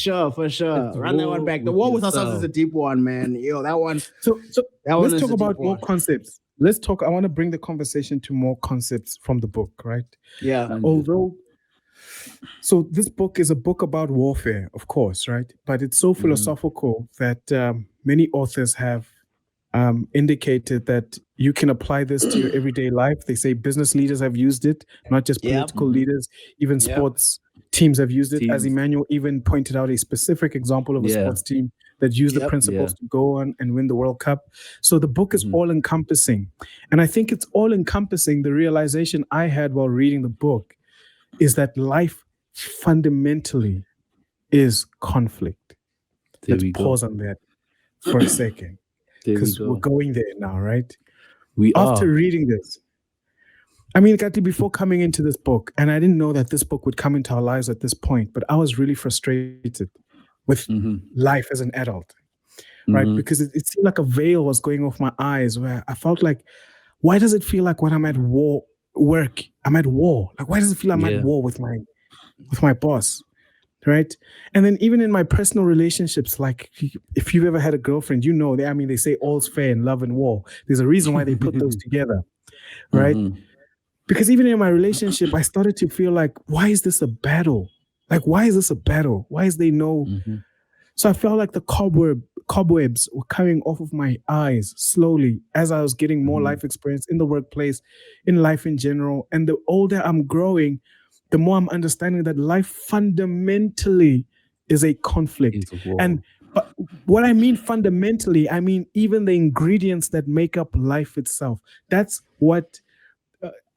sure. Run that one back. The war with ourselves is a deep one, man. That one.
So let's talk about more concepts. I want to bring the conversation to more concepts from the book, right?
Yeah.
Although So this book is a book about warfare, of course, right? But it's so philosophical that many authors have indicated that you can apply this to your everyday life. They say business leaders have used it, not just political leaders, even sports teams have used it. As Emmanuel even pointed out, a specific example of a sports team that used the principles to go on and win the World Cup. So the book is all encompassing. And I think it's all encompassing. The realization I had while reading the book is that life fundamentally is conflict. Let's pause on that for a second. Because we're going there now, right? After reading this, I mean, Katli, before coming into this book, and I didn't know that this book would come into our lives at this point, but I was really frustrated with life as an adult, right? Because it seemed like a veil was going off my eyes where I felt like, why does it feel like when I'm at work, I'm at war? Like, why does it feel I'm at war with my boss? Right. And then even in my personal relationships, like if you've ever had a girlfriend, they say all's fair in love and war. There's a reason why they put those together. Right. Because even in my relationship, I started to feel like, why is this a battle? Like, why is this a battle? Why is there no? So I felt like the cobwebs were coming off of my eyes slowly as I was getting more life experience in the workplace, in life in general. And the older I'm growing, the more I'm understanding that life fundamentally is a conflict. But what I mean fundamentally, I mean even the ingredients that make up life itself. That's what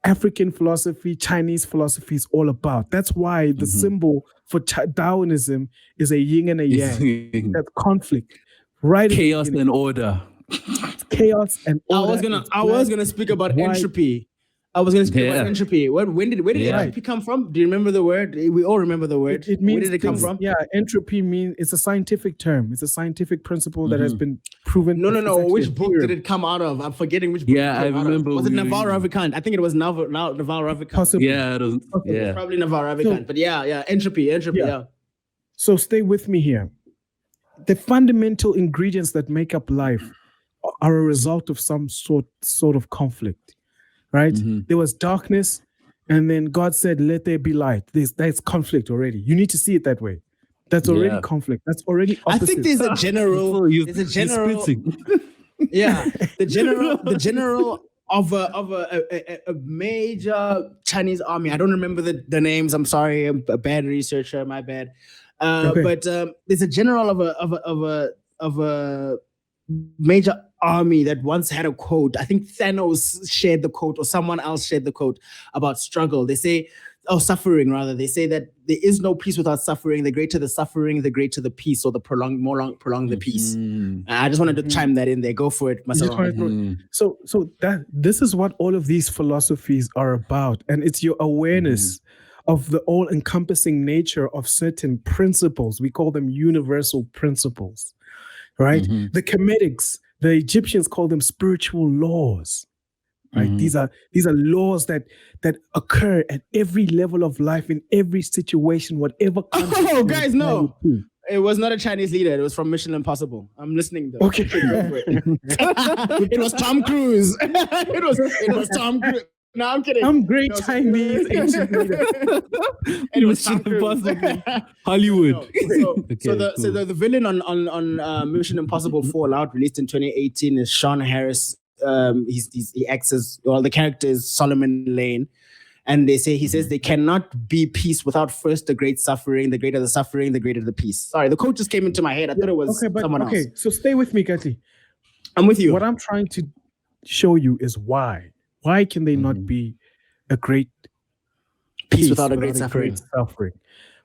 African philosophy, Chinese philosophy is all about. That's why the symbol for Taoism is a yin and a yang. That's conflict. Right?
Chaos and order.
Chaos and order.
I was gonna speak about entropy. I was going to speak about entropy. Where did entropy come from? Do you remember the word? We all remember the word.
It means
where did it come from?
Yeah, entropy means it's a scientific term. It's a scientific principle that has been proven.
No. Which book did it come out of? I'm forgetting which book.
Yeah, I remember.
Was it Naval Ravikant? I think it was Naval Ravikant.
Possibly.
Yeah, it was. Yeah,
probably Naval Ravikant. But entropy. Yeah.
So stay with me here. The fundamental ingredients that make up life are a result of some sort of conflict. Right? There was darkness, and then God said, let there be light. That's conflict already. You need to see it that way. That's already conflict. That's already opposite.
I think there's a general the general of a major Chinese army. I don't remember the names. I'm sorry, I'm a bad researcher, my bad. But there's a general of a major army that once had a quote. I think Thanos shared the quote, or someone else shared the quote about struggle. They say, suffering rather. They say that there is no peace without suffering. The greater the suffering, the greater the peace, or the prolong the peace. I just wanted to chime that in there. Go for it, Masego.
So this is what all of these philosophies are about, and it's your awareness of the all-encompassing nature of certain principles. We call them universal principles. Right? The Kemetics, the Egyptians call them spiritual laws. Right? These are laws that occur at every level of life, in every situation, whatever country.
Oh, guys, no. It was not a Chinese leader. It was from Mission Impossible. I'm listening though.
Okay.
It was Tom Cruise. It was Tom Cruise. No, I'm kidding.
I'm great Chinese ancient leader.
It was Tom Cruise.
Hollywood.
So the villain on Mission Impossible Fallout, released in 2018, is Sean Harris. He acts as, well, the character is Solomon Lane. And he says there cannot be peace without first the great suffering. The greater the suffering, the greater the peace. Sorry, the quote just came into my head. I thought it was someone else. Okay,
so stay with me, Katli.
I'm with you.
What I'm trying to show you is why. Why can they not be a great
peace without a great suffering?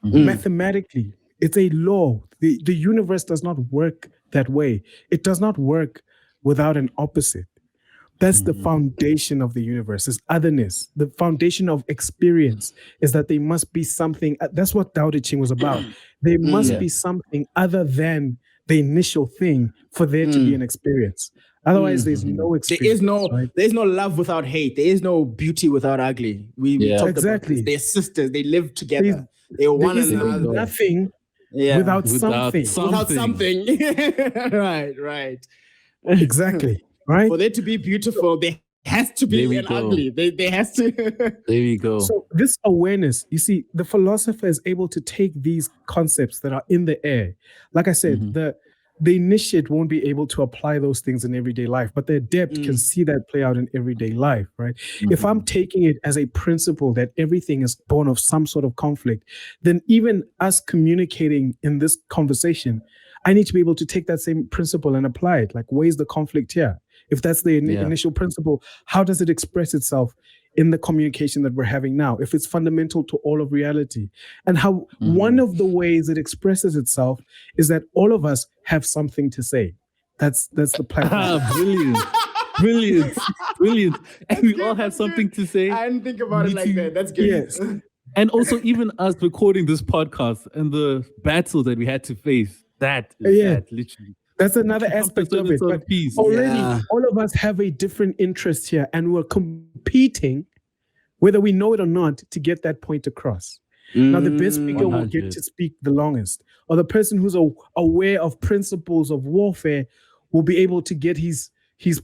Mathematically, it's a law. The universe does not work that way. It does not work without an opposite. That's the foundation of the universe, is otherness. The foundation of experience is that there must be something. That's what Tao Te Ching was about. There must be something other than the initial thing for there to be an experience. Otherwise, there's no experience.
There's no love without hate. There is no beauty without ugly. We talked about this. They're sisters. They live together. They're one another.
Nothing without something.
Without something. Right.
Exactly. Right.
For there to be beautiful, there has to be an ugly. They has to.
There we go.
So this awareness, you see, the philosopher is able to take these concepts that are in the air. Like I said, the initiate won't be able to apply those things in everyday life, but the adept can see that play out in everyday life, right? If I'm taking it as a principle that everything is born of some sort of conflict, then even us communicating in this conversation, I need to be able to take that same principle and apply it. Like, where's the conflict here? If that's the initial principle, how does it express itself in the communication that we're having now? If it's fundamental to all of reality, and how one of the ways it expresses itself is that all of us have something to say. That's the plan.
Brilliant. And we all have something to say.
I didn't think about it like that. That's good.
Yes.
And also, even us recording this podcast and the battle that we had to face, that is that, literally.
That's another aspect of it. But already, all of us have a different interest here, and we're competing, whether we know it or not, to get that point across. Now, the best speaker will get to speak the longest, or the person who's aware of principles of warfare will be able to get his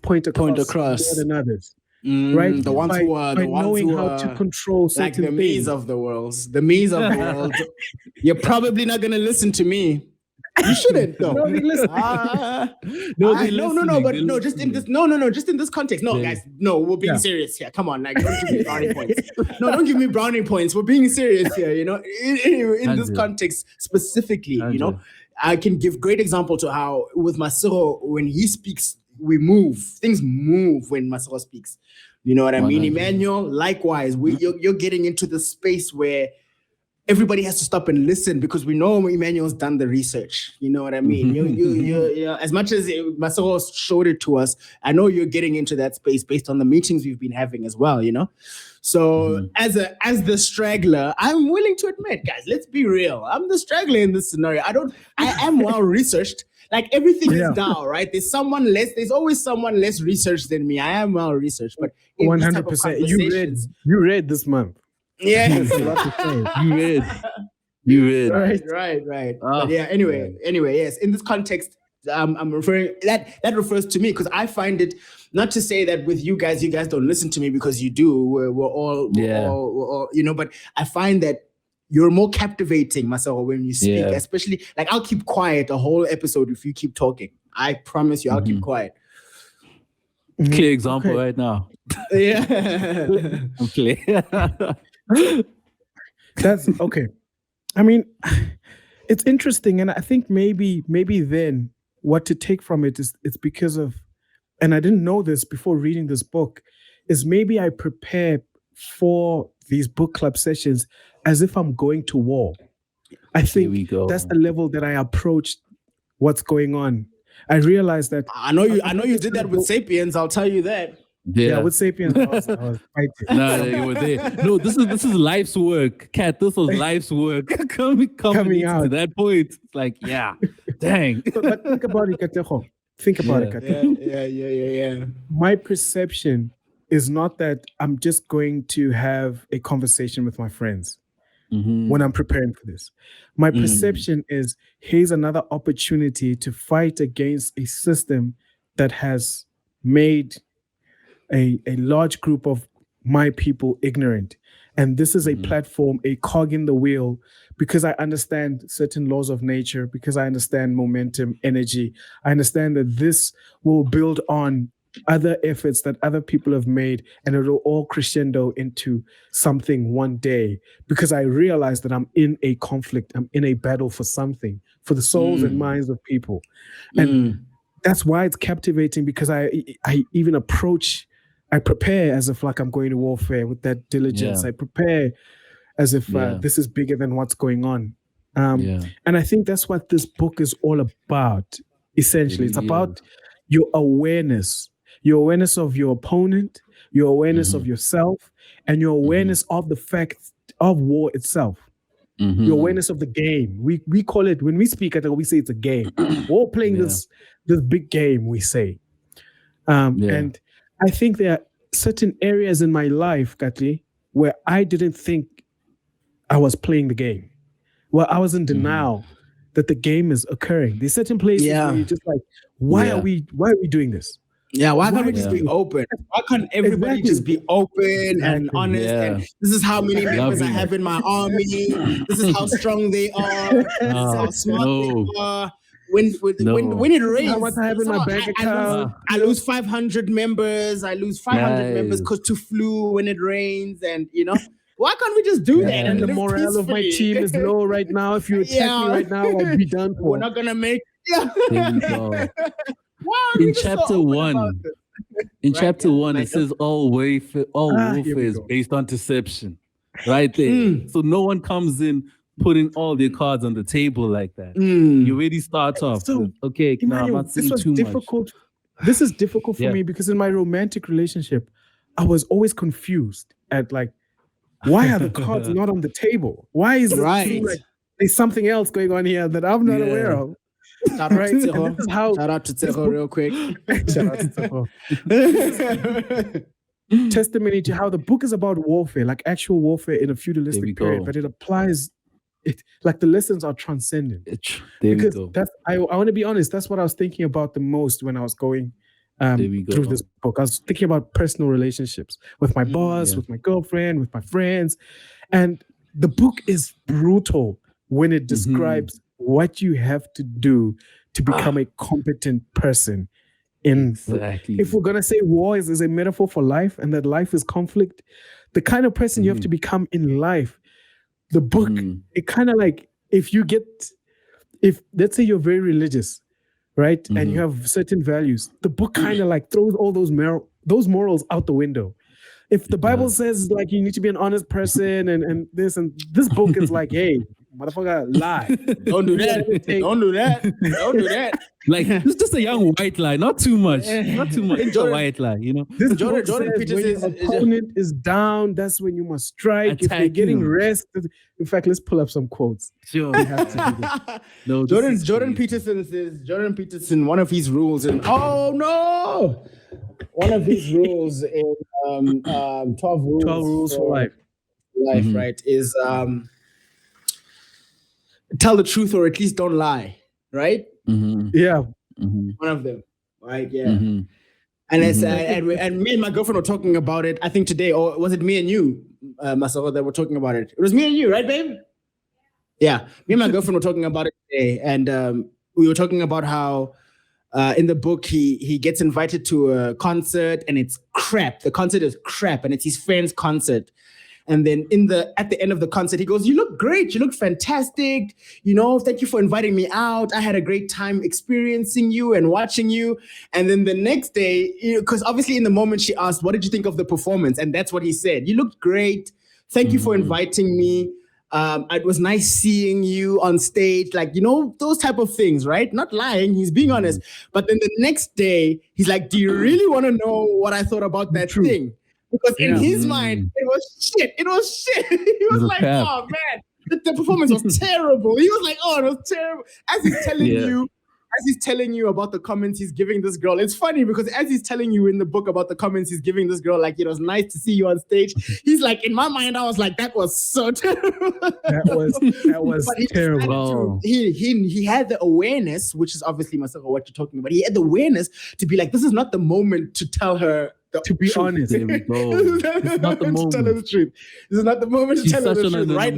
point across more than others. Right?
The ones who are
knowing how to control certain
like the
things.
me's of the world. The me's of the world. You're probably not going to listen to me. You shouldn't though.
No,
just in this context. No, guys, no, we're being serious here. Come on, like, don't give me brownie points. No, don't give me brownie points. We're being serious here, you know. In this context specifically, you know, I can give great example to how with Masego, when he speaks, we move. Things move when Masego speaks. You know what I mean? Emmanuel, likewise, you're getting into the space where everybody has to stop and listen because we know Emmanuel's done the research. You know what I mean? You as much as Masego showed it to us, I know you're getting into that space based on the meetings we've been having as well, you know? So as the straggler, I'm willing to admit, guys, let's be real. I'm the straggler in this scenario. I am well researched. Like everything is down, right? There's always someone less researched than me. I am well researched, but
100%. You read this month.
Yeah,
you read.
Right. But yeah. Anyway, yes. In this context, I'm referring that refers to me because I find it not to say that with you guys don't listen to me because you do. We're all, you know. But I find that you're more captivating, Masego, when you speak. Especially, like, I'll keep quiet a whole episode if you keep talking. I promise you, I'll keep quiet.
Clear example right now.
Yeah.
That's okay. I mean, it's interesting, and I think maybe then what to take from it is it's because of, and I didn't know this before reading this book, is maybe I prepare for these book club sessions as if I'm going to war. I think that's the level that I approached what's going on. I realized that
I know you did that with Sapiens. I'll tell you that.
Yeah, with Sapiens, I was fighting.
No, you were there. No, this is life's work, Kat. This was life's work coming out to that point. It's like, dang.
But think about it, Katlego. Think about it,
Katlego.
Yeah. My perception is not that I'm just going to have a conversation with my friends when I'm preparing for this. My perception is here's another opportunity to fight against a system that has made a large group of my people ignorant. And this is a platform, a cog in the wheel, because I understand certain laws of nature, because I understand momentum, energy. I understand that this will build on other efforts that other people have made, and it will all crescendo into something one day, because I realize that I'm in a conflict, I'm in a battle for something, for the souls and minds of people. And that's why it's captivating, because I even I prepare as if like I'm going to warfare with that diligence. I prepare as if this is bigger than what's going on. And I think that's what this book is all about, essentially. It's about your awareness of your opponent, your awareness of yourself, and your awareness of the fact of war itself. Your awareness of the game. We call it, when we speak at it, we say it's a game. We're all playing this big game, we say. And I think there are certain areas in my life, Katli, where I didn't think I was playing the game. Well, I was in denial that the game is occurring. There's certain places where you're just like, why are we doing this?
Yeah, why can't we just be open? Why can't everybody just be open and honest?
Yeah.
And this is how many members I have in my army. This is how strong they are. This is how smart they are. When it rains,
how much I have in my bank account.
I lose 500 members. I lose 500 members because to flu when it rains, and why can't we just do that?
And the morale of my team is low right now. If you attack me right now, I'll be done for.
We're not gonna make. Yeah.
There we go. In chapter 1, it says all warfare is based on deception. Right there. So no one comes in putting all their cards on the table like that. You already start off. So, okay, now I'm not saying too much.
This is difficult for me because in my romantic relationship, I was always confused at why are the cards not on the table? Why is it like there's something else going on here that I'm not aware of?
Shout out to Teho real quick.
Shout out to Teho. Testimony to how the book is about warfare, like actual warfare in a feudalistic period, but it applies. The lessons are transcendent. I want to be honest. That's what I was thinking about the most when I was going through this book. I was thinking about personal relationships with my boss, with my girlfriend, with my friends, and the book is brutal when it describes what you have to do to become a competent person. If we're gonna say war is a metaphor for life, and that life is conflict, the kind of person you have to become in life. The book, it kind of if let's say you're very religious, right? And you have certain values, the book kind of throws all those morals out the window. If the Bible says you need to be an honest person and this book is hey, motherfucker, lie.
Don't do that. Don't do that. Don't do that.
It's just a young white lie, not too much. Not too much.
Jordan,
a white lie,
This Jordan Peterson, when your opponent is down, that's when you must strike. If they're getting rest, in fact, let's pull up some quotes.
Sure.
We have to do that.
No, Jordan Peterson says, one of his rules in one of his rules in 12 rules for life, right, is tell the truth or at least don't lie, right?
Yeah.
One of them, right? Yeah. And it's and me and my girlfriend were talking about it, I think today, or was it me and you, Masego, that were talking about it? It was me and you, right, babe? Yeah. Me and my girlfriend were talking about it today, and we were talking about how in the book he gets invited to a concert and it's crap. The concert is crap and it's his friend's concert. And then at the end of the concert, he goes, "You look great. You look fantastic. Thank you for inviting me out. I had a great time experiencing you and watching you." And then the next day, because obviously in the moment she asked, "What did you think of the performance?" And that's what he said. "You looked great. Thank you for inviting me. It was nice seeing you on stage." Those type of things, right? Not lying. He's being honest. But then the next day, he's like, "Do you really want to know what I thought about that thing?" Because in his mind, it was shit. It was shit. He was like, "Oh man, the performance was terrible." He was like, "Oh, it was terrible." As he's telling you about the comments he's giving this girl, it's funny because as he's telling you in the book about the comments he's giving this girl, it was nice to see you on stage. He's like, in my mind, I was like, that was so terrible.
That was terrible.
He had the awareness, which is obviously Masego, what you're talking about. He had the awareness to be like, this is not the moment to tell her.
To be honest,
there we go. It's not the moment
to tell her the truth. This is not the moment to tell her the truth. Right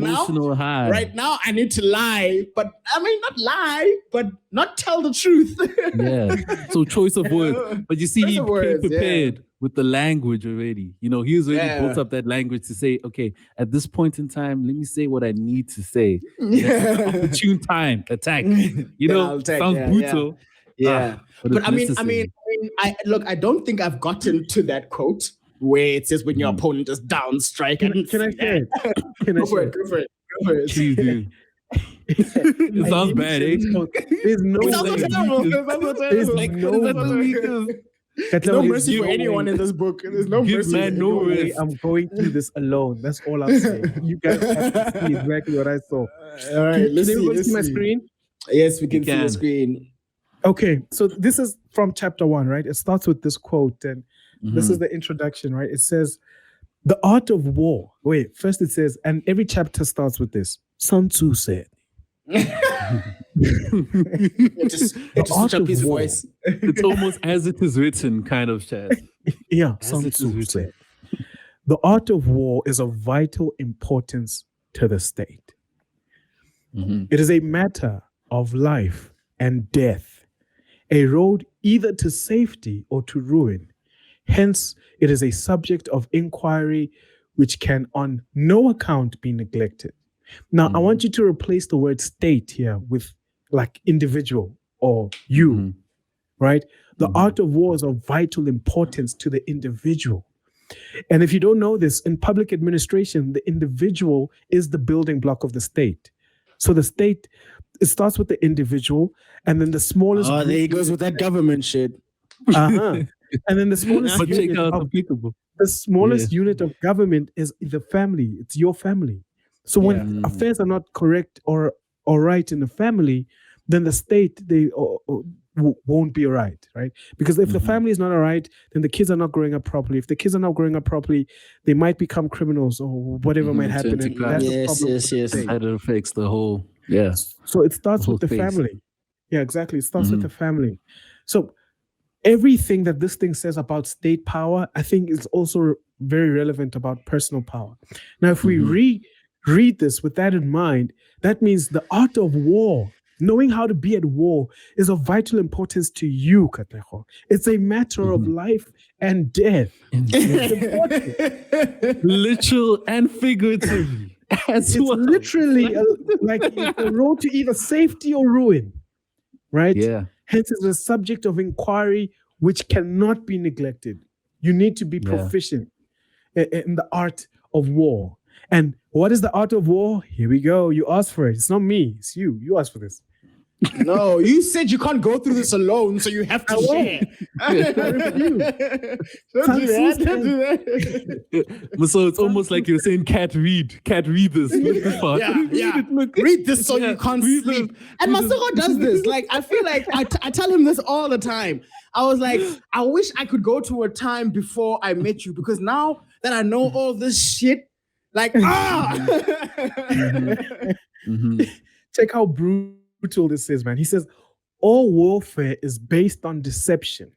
now, I need to lie, but not lie, but not tell the truth.
Yeah. So choice of words, but you see, he came prepared with the language already. He was already built up that language to say, okay, at this point in time, let me say what I need to say. Opportune time, attack. Sounds brutal.
Yeah. But I don't think I've gotten to that quote where it says when your opponent is down, strike.
Can I say it? Go for it.
Please do. It sounds bad, eh?
There's no
mercy for anyone in this book. There's no mercy.
Man, no way I'm going through this alone. That's all I'm saying. You guys have to see exactly what I saw.
All right,
let's see my screen?
Yes, we can see the screen.
Okay, so this is from chapter 1, right? It starts with this quote, and this is the introduction, right? It says, "The art of war." Wait, first it says, and every chapter starts with this. Sun Tzu said.
just switch up his voice.
It's almost as it is written, kind of chat.
Yeah,
As it is written.
The art of war is of vital importance to the state. It is a matter of life and death, a road either to safety or to ruin. Hence, it is a subject of inquiry which can on no account be neglected. Now, I want you to replace the word state here with like individual or you, right? The art of war is of vital importance to the individual. And if you don't know this, in public administration, the individual is the building block of the state. So the state, it starts with the individual, and then the smallest.
Oh, there he goes with that government shit.
And then the smallest unit of government is the family. It's your family. So when affairs are not correct or right in the family, then the state won't be right? Because if the family is not all right, then the kids are not growing up properly. If the kids are not growing up properly, they might become criminals or whatever might happen.
Yes.
That affects the whole,
So it starts with the family. Yeah, exactly. It starts with the family. So everything that this thing says about state power, I think is also very relevant about personal power. Now, if we read this with that in mind, that means the art of war, knowing how to be at war, is of vital importance to you, Katlego. It's a matter of life and death.
Literal and figuratively.
It's literally like a road to either safety or ruin, right?
Yeah.
Hence, it's a subject of inquiry which cannot be neglected. You need to be proficient in the art of war. And what is the art of war? Here we go. You asked for it. It's not me. It's you. You asked for this.
No, you said you can't go through this alone, so you have to share.
Don't do
that.
So it's almost like you're saying, "Cat, read this."
Read this so you can't sleep. And Masego does this. Like, I feel like I tell him this all the time. I was like, I wish I could go to a time before I met you, because now that I know all this shit, like,
Check how brutal this is, man. He says, all warfare is based on deception.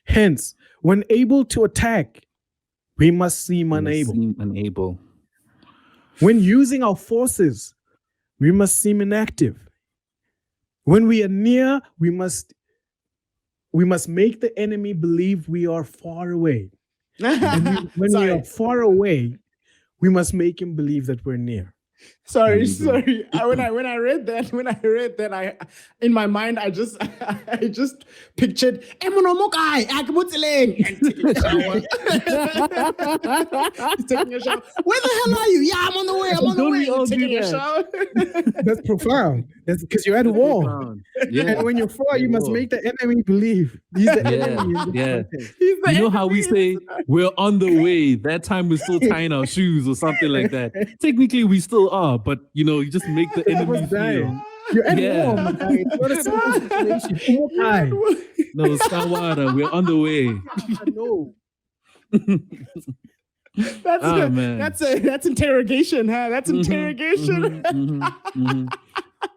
Hence, when able to attack, we must seem unable. When using our forces, we must seem inactive. When we are near, we must make the enemy believe we are far away. And when we are far away, we must make him believe that we're near.
Sorry. When I read that, I in my mind I just pictured Emmanuel Ayisi and taking a shower. He's taking a shower. Where the hell are you? Yeah, I'm on the way. You're taking a shower.
That's profound. That's because you're at war. Yeah. And when you're far, you must make the enemy believe he's the enemy.
You know how we say we're on the way? That time we're still tying our shoes or something like that. Technically, we still are, but you just make the enemy feel.
You're at war, my guy. It's not a simple situation.
No, Sawada, we're on the way.
No.
That's interrogation, huh? That's interrogation.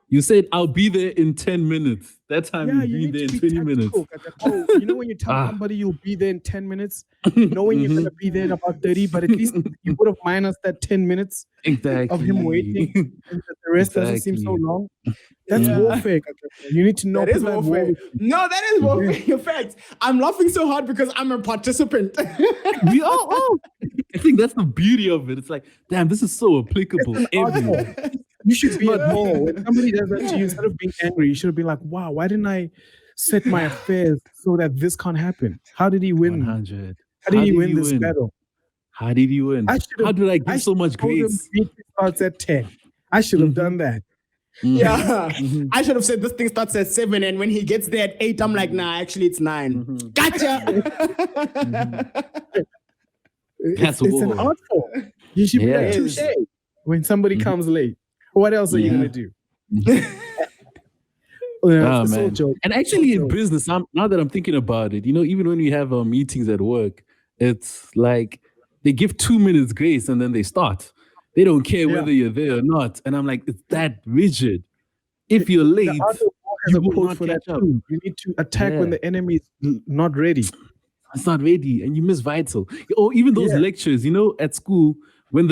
You said I'll be there in 10 minutes. That time you'll be there in 20 minutes.
You know when you tell somebody you'll be there in 10 minutes, knowing you're going to be there in about 30, but at least you would have minus that 10 minutes of him waiting, and the rest doesn't seem so long. That's warfare. You need to know.
That is warfare. No, that is warfare. In fact, I'm laughing so hard because I'm a participant.
I think that's the beauty of it. It's like, damn, this is so applicable.
You should be at war. When somebody does that to you, instead of being angry, you should have been like, wow, why didn't I set my affairs so that this can't happen? How did he win?
100.
How did he win this battle?
How did he win? How did I give so much grace?
It starts at 10. I should have done that.
Yeah. I should have said this thing starts at 7, and when he gets there at 8, I'm like, nah, actually it's 9. Gotcha.
It's an art form. You should be like, touche when somebody comes late. What else are you gonna do?
Man. And actually, in business, now that I'm thinking about it, even when we have meetings at work, it's like they give 2 minutes grace and then they start. They don't care whether you're there or not. And I'm like, it's that rigid. If you're late,
the art of war has
you
a
will
quote
not
for that
catch up.
too. You need to attack when the enemy is not ready.
It's not ready, and you miss vital. Or even those lectures, at school, when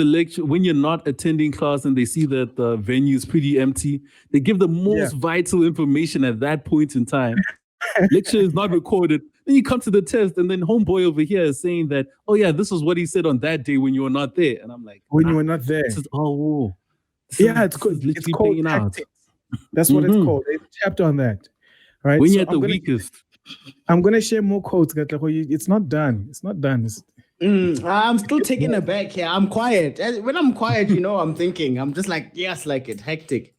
you're not attending class and they see that the venue is pretty empty, they give the most vital information at that point in time. Lecture is not recorded. Then you come to the test, and then homeboy over here is saying that, oh yeah, this is what he said on that day when you were not there. And I'm like,
when you were not there.
This is,
it's called tactics. That's what it's called. There's a chapter on that. Right?
When you're at the weakest.
I'm going to share more quotes. It's not done. It's not done.
I'm still taking it back here. I'm quiet. When I'm quiet, I'm thinking. I'm just like, yes, like it, hectic.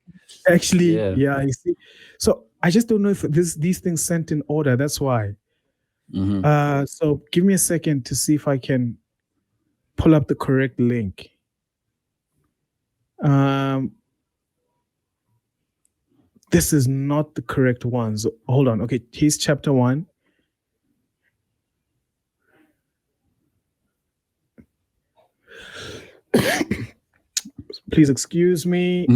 Actually, I see. So I just don't know if these things sent in order. That's why. So give me a second to see if I can pull up the correct link. This is not the correct one. So hold on. Okay, here's chapter 1. Please excuse me.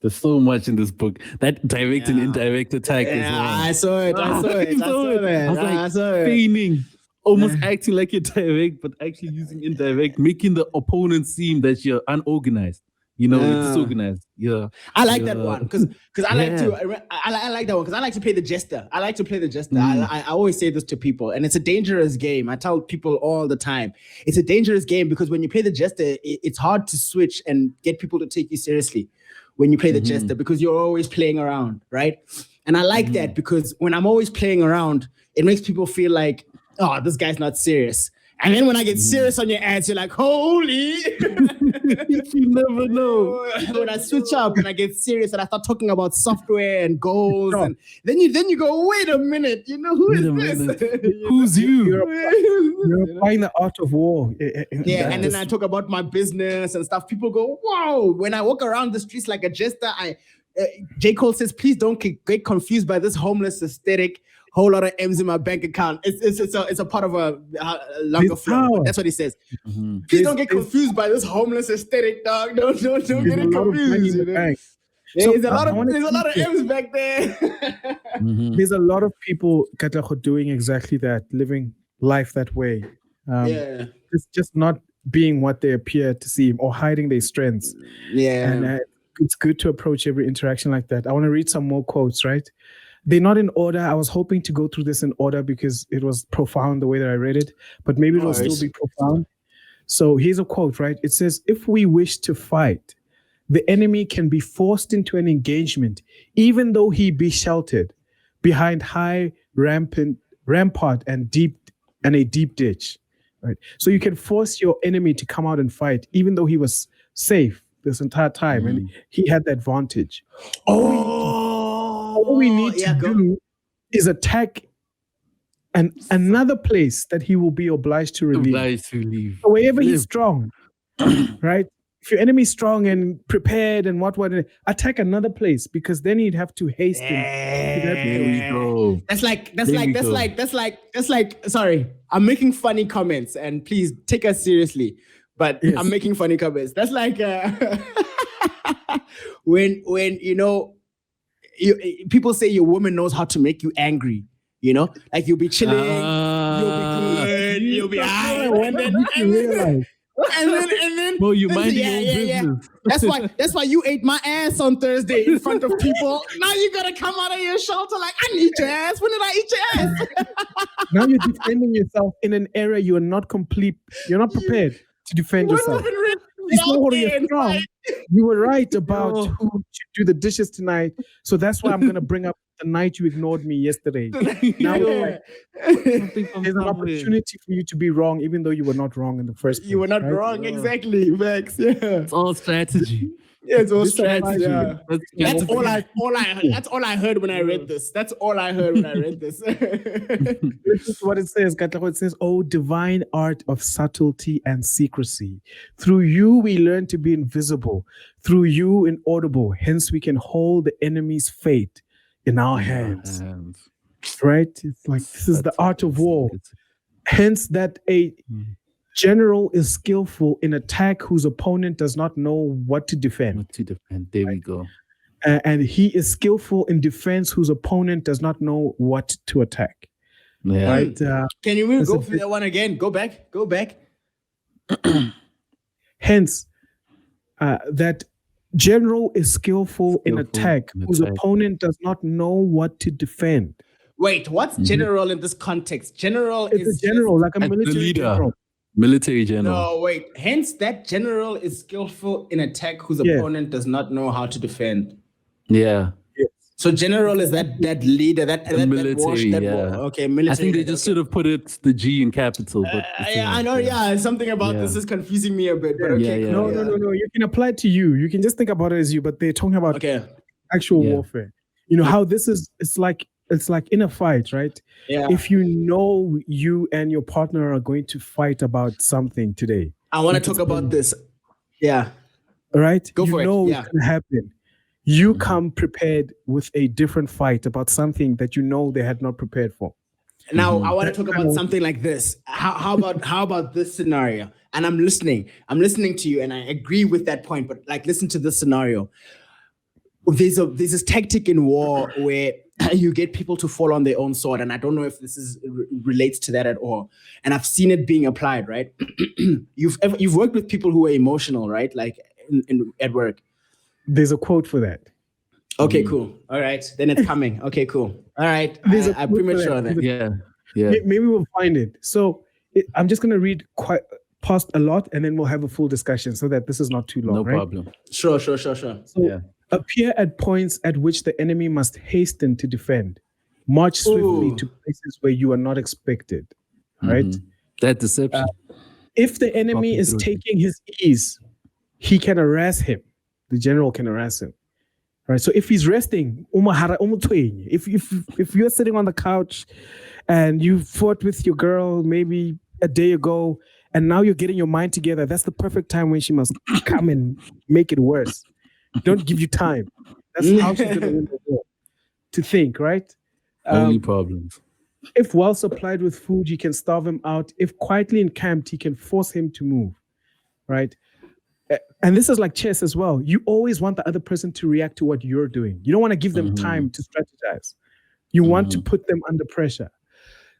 There's so much in this book. That direct and indirect attack as well.
I saw it. I was like
feigning, almost acting like you're direct, but actually using indirect, making the opponent seem that you're unorganized. You're disorganized.
I like that one because I like to. I like that one because I like to play the jester. I like to play the jester. I always say this to people, and it's a dangerous game. I tell people all the time, it's a dangerous game because when you play the jester, it's hard to switch and get people to take you seriously. When you play the jester, because you're always playing around, right? And I like that because when I'm always playing around, it makes people feel like, oh, this guy's not serious. And then when I get serious on your ads, you're like, holy.
You never know.
When I switch up and I get serious and I start talking about software and goals, and then you go, wait a minute, who is this?
Who's you?
You're applying the art of war.
And then I talk about my business and stuff. People go, wow. When I walk around the streets like a jester, J. Cole says, please don't get confused by this homeless aesthetic. Whole lot of M's in my bank account. It's a part of a longer flow. That's what he says. Please don't get confused by this homeless aesthetic, dog. Don't get it confused. There's a lot of M's back there.
There's a lot of people, Katlego, doing exactly that, living life that way. It's just not being what they appear to seem or hiding their strengths. And it's good to approach every interaction like that. I want to read some more quotes, right? They're not in order. I was hoping to go through this in order because it was profound the way that I read it, but maybe it will still be profound. So here's a quote, right? It says, if we wish to fight, the enemy can be forced into an engagement, even though he be sheltered behind high rampart and a deep ditch, right? So you can force your enemy to come out and fight, even though he was safe this entire time and he had the advantage. All we need to do is attack another place that he will be obliged to relieve. So wherever he's strong, right? If your enemy is strong and prepared and what, attack another place because then he'd have to hasten.
That's like. Sorry, I'm making funny comments, and please take us seriously. But I'm making funny comments. That's like when people say your woman knows how to make you angry. Like you'll be chilling, you'll be good, you'll be high, and then.
Well, you mind your own business.
That's why you ate my ass on Thursday in front of people. Now you gotta come out of your shelter like, I need your ass. When did I eat your ass?
Now you're defending yourself in an area you're not prepared to defend yourself. You were right about who should do the dishes tonight. So that's why I'm going to bring up the night you ignored me yesterday. Now there's an opportunity for you to be wrong, even though you were not wrong in the first place.
You were not wrong, exactly, Max. Yeah,
it's all strategy.
Yeah, it's all strategy. Yeah. That's all I heard when I read this. That's all I heard when I read this.
This is what it says, Katlego. It says, "Oh, divine art of subtlety and secrecy. Through you we learn to be invisible. Through you inaudible. Hence we can hold the enemy's fate in our hands." Right? It's like this is the art of war. Hence that General is skillful in attack whose opponent does not know what to defend.
What to defend. There we go.
And he is skillful in defense whose opponent does not know what to attack.
Yeah.
Right?
Can you go through that one again? Go back.
Hence, that general is skillful in attack whose opponent does not know what to defend.
Wait, what's general in this context? General is
a general, like a military general.
Military general.
No, wait. Hence, that general is skillful in attack whose opponent does not know how to defend.
Yeah.
So general is that leader, that
military.
Okay, military.
I think they just should have put the G in capital. But
I know. Yeah, something about this is confusing me a bit. But okay,
No. You can apply it to you. You can just think about it as you. But they're talking about actual warfare. You know how this is. It's like in a fight, right?
Yeah.
If you know you and your partner are going to fight about something today,
I want to talk about this. Yeah.
All right.
Go for it.
It's going to happen. You come prepared with a different fight about something that you know they had not prepared for.
Now I want to talk about something like this. How about this scenario? And I'm listening to you, and I agree with that point. But like, listen to this scenario. There's this tactic in war where you get people to fall on their own sword, and I don't know if this relates to that at all. And I've seen it being applied, right? You've worked with people who are emotional, right? Like at work.
There's a quote for that.
Okay, cool. All right, then it's coming. Okay, cool. All right, I'm pretty sure that.
Yeah.
Maybe we'll find it. So I'm just going to read past a lot, and then we'll have a full discussion so that this is not too long.
No problem.
Sure.
So appear at points at which the enemy must hasten to defend. March swiftly to places where you are not expected. Right?
That deception.
If the enemy is taking his ease, he can harass him. The general can harass him. Right. So if he's resting, if you're sitting on the couch and you fought with your girl maybe a day ago, and now you're getting your mind together, that's the perfect time when she must come and make it worse. Don't give you time. That's how she's going to win the war. To think, right?
Only problems.
If well supplied with food, you can starve him out. If quietly encamped, you can force him to move. Right? And this is like chess as well. You always want the other person to react to what you're doing. You don't want to give them time to strategize. You want to put them under pressure.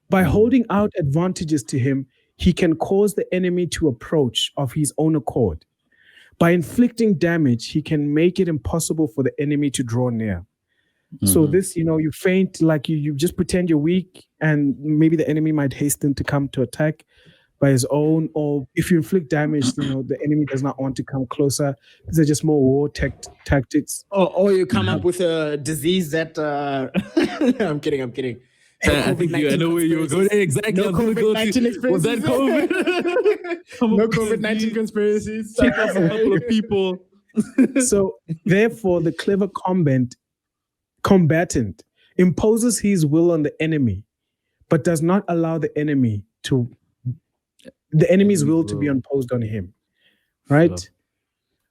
By holding out advantages to him, he can cause the enemy to approach of his own accord. By inflicting damage, he can make it impossible for the enemy to draw near. So this, you feint, like you just pretend you're weak, and maybe the enemy might hasten to come to attack by his own, or if you inflict damage, the enemy does not want to come closer. These are just more war tactics.
Or you come up with a disease that I'm kidding.
I think I know where you were going. Exactly.
No COVID-19
was that COVID?
No COVID-19 conspiracies.
Check out a couple of people.
So therefore, the clever combatant imposes his will on the enemy, but does not allow the enemy's will to be imposed on him. Right? Sure.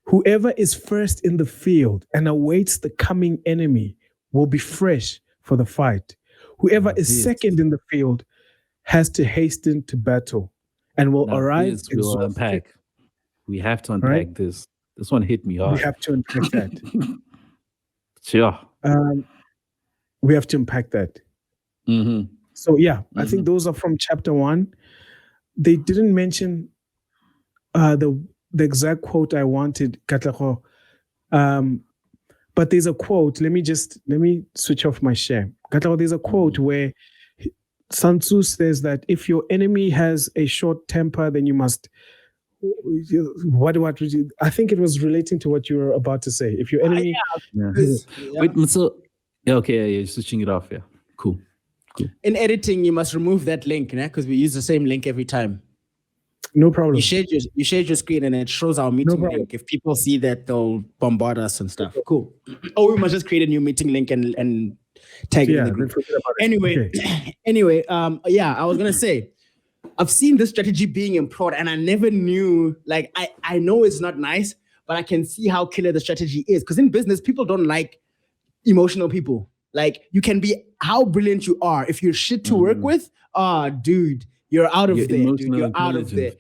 Whoever is first in the field and awaits the coming enemy will be fresh for the fight. Whoever is second in the field has to hasten to battle and will arrive.
We'll unpack. We have to unpack this. This one hit me hard.
We have to unpack that.
Sure.
We have to unpack that. So I think those are from chapter 1. They didn't mention the exact quote I wanted, Katlego. But there's a quote. Let me switch off my share. Katlego, there's a quote where Sun Tzu says that if your enemy has a short temper, then you must. I think it was relating to what you were about to say. If your enemy,
wait, so you're switching it off. Yeah, cool.
In editing, you must remove that link, because we use the same link every time.
No problem.
You shared your screen and it shows our meeting link. If people see that, they'll bombard us and stuff. Cool. Or we must just create a new meeting link and tag it in the group. Anyway, I was gonna say, I've seen this strategy being employed, and I never knew. Like, I know it's not nice, but I can see how killer the strategy is. Because in business, people don't like emotional people. Like, you can be how brilliant you are. If you're shit to work with, dude, you're out of there, dude. You're out of there.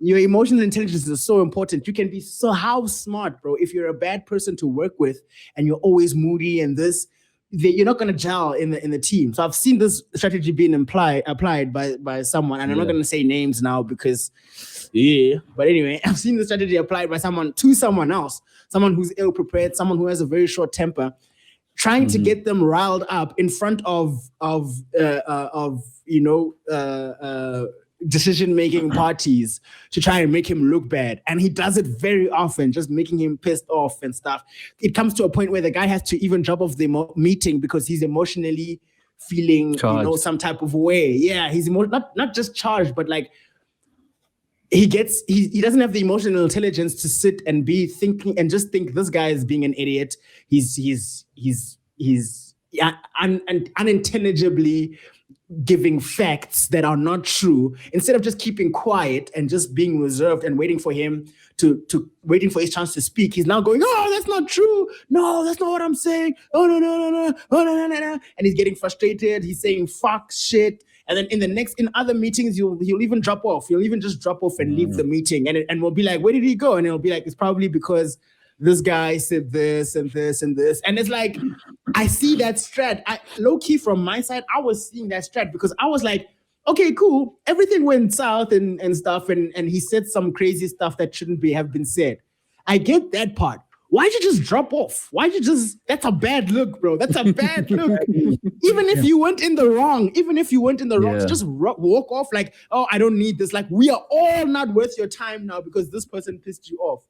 Your emotional intelligence is so important. You can be how smart, bro. If you're a bad person to work with and you're always moody and you're not going to gel in the team. So I've seen this strategy being applied by someone, and I'm not going to say names now because, but anyway, I've seen the strategy applied by someone to someone else, someone who's ill-prepared, someone who has a very short temper, trying to get them riled up in front of decision-making parties to try and make him look bad. And he does it very often, just making him pissed off and stuff. It comes to a point where the guy has to even drop off the meeting because he's emotionally feeling, some type of way. Yeah, he's not just charged, but like he doesn't have the emotional intelligence to sit and be thinking and just think this guy is being an idiot. He's unintelligibly giving facts that are not true, instead of just keeping quiet and just being reserved and waiting for him to waiting for his chance to speak. He's now going, "Oh, that's not true. No, that's not what I'm saying. Oh, no. Oh, no. And he's getting frustrated. He's saying fuck shit. And then in other meetings, he'll even drop off. He'll even just drop off and leave the meeting. And we'll be like, "Where did he go?" And he'll be like, "It's probably because this guy said this and this and this." And it's like, I see that strat. Low key from my side, I was seeing that strat because I was like, okay, cool. Everything went south and stuff. And he said some crazy stuff that shouldn't have been said. I get that part. Why'd you just drop off? That's a bad look, bro. That's a bad look. Even if you went in the wrong, to just walk off like, "Oh, I don't need this." Like, we are all not worth your time now because this person pissed you off.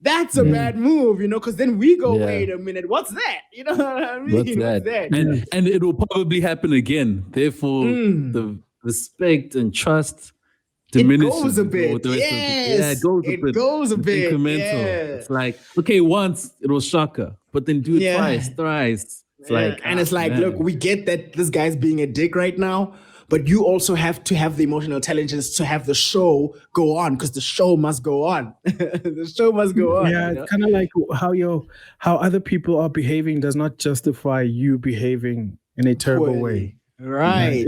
That's a bad move, because then we go, "Wait a minute, what's that?" You know what I mean?
What's that? And it will probably happen again. Therefore, the respect and trust diminishes.
It goes a bit. Yes.
It goes a bit. Incremental. Yeah. It's like, okay, once it was shaka, but then do it twice, thrice. It's like,
it's like, look, we get that this guy's being a dick right now, but you also have to have the emotional intelligence to have the show go on, because the show must go on. The show must go on.
Yeah, it's kind of like how other people are behaving does not justify you behaving in a terrible way.
Right.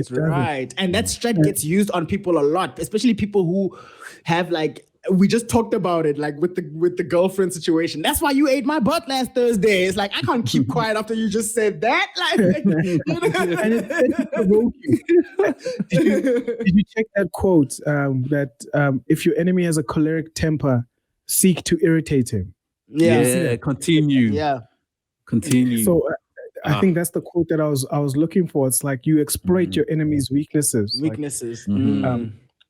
And that strat gets used on people a lot, especially people who have, like, we just talked about it, like with the girlfriend situation. That's why you ate my butt last Thursday. It's like, I can't keep quiet after you just said that. Like,
and it's provoking. Did you check that quote that if your enemy has a choleric temper, seek to irritate him?
Yeah, continue.
Yeah,
continue.
So I think that's the quote that I was looking for. It's like you exploit your enemy's weaknesses.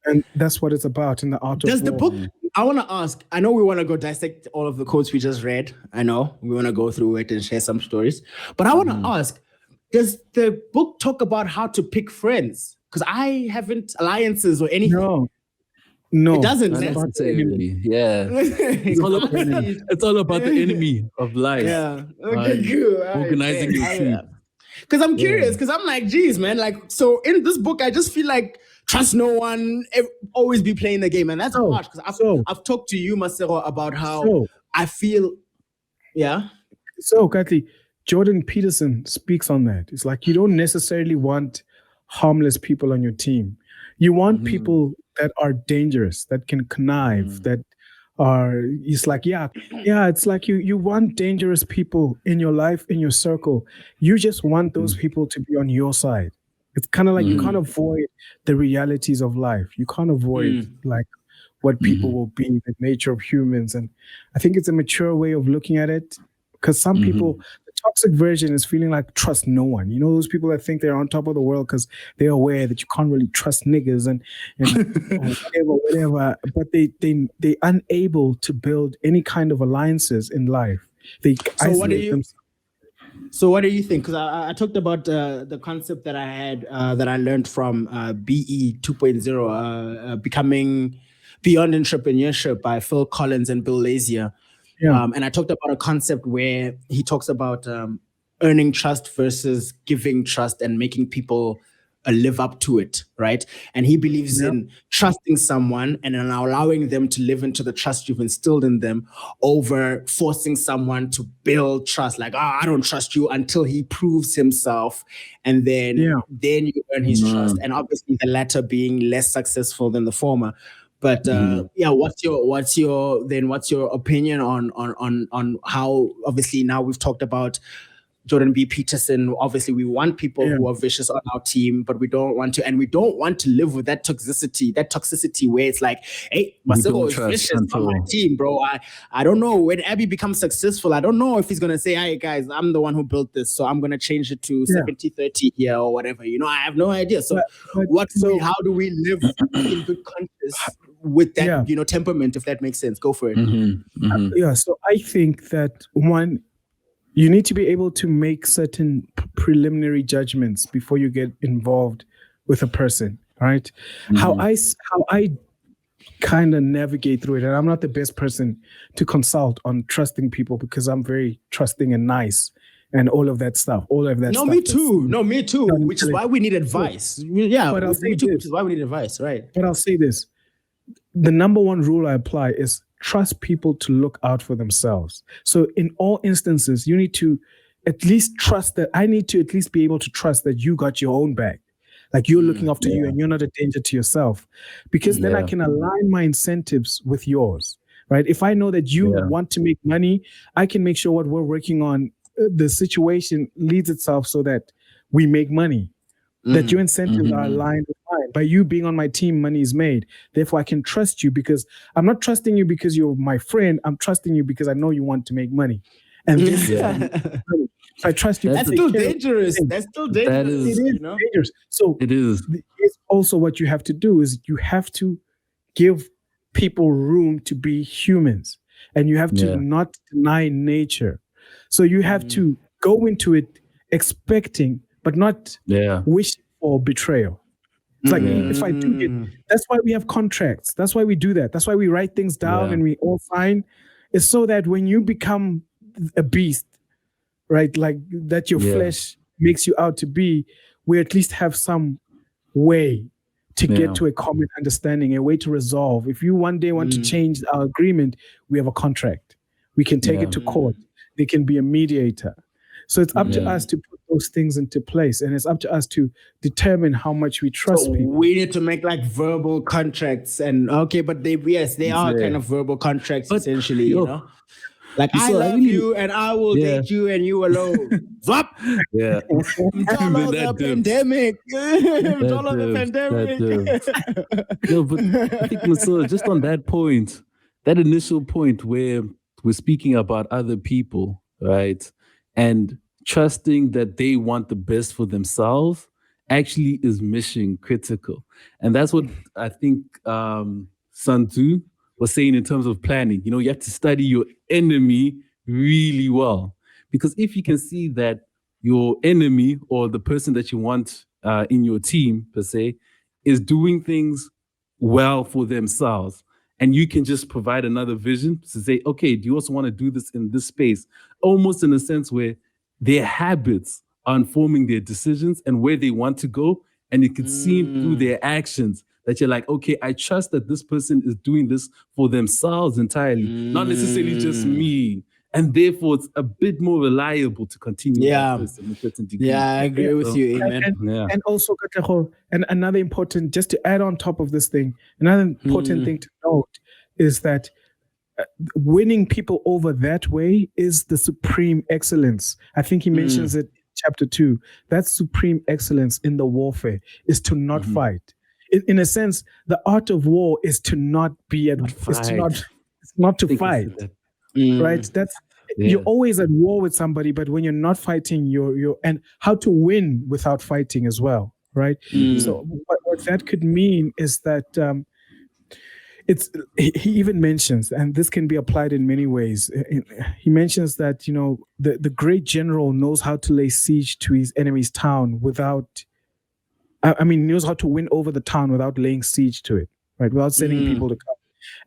And that's what it's about in the art of war.
Does the book, I want to ask, I know we want to go dissect all of the quotes we just read. I know we want to go through it and share some stories. But I want to ask, does the book talk about how to pick friends? Because I haven't alliances or anything.
No.
It doesn't.
Yeah. It's all about the enemy of life.
Yeah. Okay, good.
Organizing your team.
Because I'm curious, because I'm like, geez, man, like, so in this book, I just feel like trust no one, always be playing the game. And that's hard, because I've talked to you, Masego, about how I feel,
So, Katli, Jordan Peterson speaks on that. It's like, you don't necessarily want harmless people on your team. You want people that are dangerous, that can connive, that are, it's like, it's like you want dangerous people in your life, in your circle. You just want those people to be on your side. It's kind of like you can't avoid the realities of life. You can't avoid like what people will be, the nature of humans. And I think it's a mature way of looking at it, because some people, the toxic version is feeling like trust no one. You know, those people that think they're on top of the world because they're aware that you can't really trust niggas and whatever. But they unable to build any kind of alliances in life. They isolate themselves.
So what do you think? Because I talked about the concept that I had, that I learned from BE 2.0, Becoming Beyond Entrepreneurship by Phil Collins and Bill Lazier. And I talked about a concept where he talks about earning trust versus giving trust and making people live up to it, right? And he believes in trusting someone and then allowing them to live into the trust you've instilled in them, over forcing someone to build trust. Like, I don't trust you until he proves himself, and then you earn his trust. And obviously the latter being less successful than the former. But what's your opinion on how, obviously now we've talked about Jordan B. Peterson. Obviously, we want people who are vicious on our team, but we don't want to live with that toxicity where it's like, hey, Masego is vicious on my team, bro. I don't know, when Abby becomes successful, I don't know if he's gonna say, hey guys, I'm the one who built this, so I'm gonna change it to 70-30 here or whatever. I have no idea. So how do we live in good conscience with that, temperament, if that makes sense? Go for it.
So I think that one, you need to be able to make certain preliminary judgments before you get involved with a person, right? How I kind of navigate through it, and I'm not the best person to consult on trusting people because I'm very trusting and nice and all of that stuff.
No, me too. Which is why we need advice. But I'll say this, which is why we need advice, right?
But I'll say this: the number one rule I apply is trust people to look out for themselves. So in all instances, you need to at least trust that I need to at least be able to trust that you got your own back. Like you're looking after you and you're not a danger to yourself. Because then I can align my incentives with yours, right? If I know that you want to make money, I can make sure what we're working on, the situation leads itself so that we make money. That your incentives are aligned with mine. By you being on my team, money is made. Therefore, I can trust you because I'm not trusting you because you're my friend. I'm trusting you because I know you want to make money. And this I trust you.
That's still dangerous. That's still dangerous.
It is dangerous. So
it is.
It's also what you have to do is you have to give people room to be humans. And you have to not deny nature. So you have to go into it expecting but not wish for betrayal. It's like, if I do it, that's why we have contracts. That's why we do that. That's why we write things down and we all sign. It's so that when you become a beast, right, like that your flesh makes you out to be, we at least have some way to get to a common understanding, a way to resolve. If you one day want to change our agreement, we have a contract. We can take it to court. There can be a mediator. So it's up to us to put those things into place, and it's up to us to determine how much we trust people.
We need to make like verbal contracts, and but they are kind of verbal contracts, but, essentially, Like, I love you and I will date you and you alone. Zop!
Yeah.
The pandemic.
No, but I think, Masego, just on that point, that initial point where we're speaking about other people, right? And trusting that they want the best for themselves actually is mission critical. And that's what I think Sun Tzu was saying in terms of planning. You have to study your enemy really well. Because if you can see that your enemy or the person that you want in your team, per se, is doing things well for themselves, and you can just provide another vision to say, okay, do you also want to do this in this space? Almost in a sense where their habits are informing their decisions and where they want to go. And you can see through their actions that you're like, okay, I trust that this person is doing this for themselves entirely, not necessarily just me. And therefore, it's a bit more reliable to continue that person in a certain degree.
Yeah, I agree with you, Amen.
And also, Katlego, and another important, just to add on top of this thing, another important thing to note is that winning people over that way is the supreme excellence. I think he mentions it in chapter 2. That supreme excellence in the warfare is to not fight. In a sense, the art of war is to not be at it's not to fight. Right? That's you're always at war with somebody, but when you're not fighting, you're and how to win without fighting as well, right? So what that could mean is that he even mentions, and this can be applied in many ways. He mentions that the great general knows how to lay siege to his enemy's town without. Knows how to win over the town without laying siege to it, right? Without sending people to come,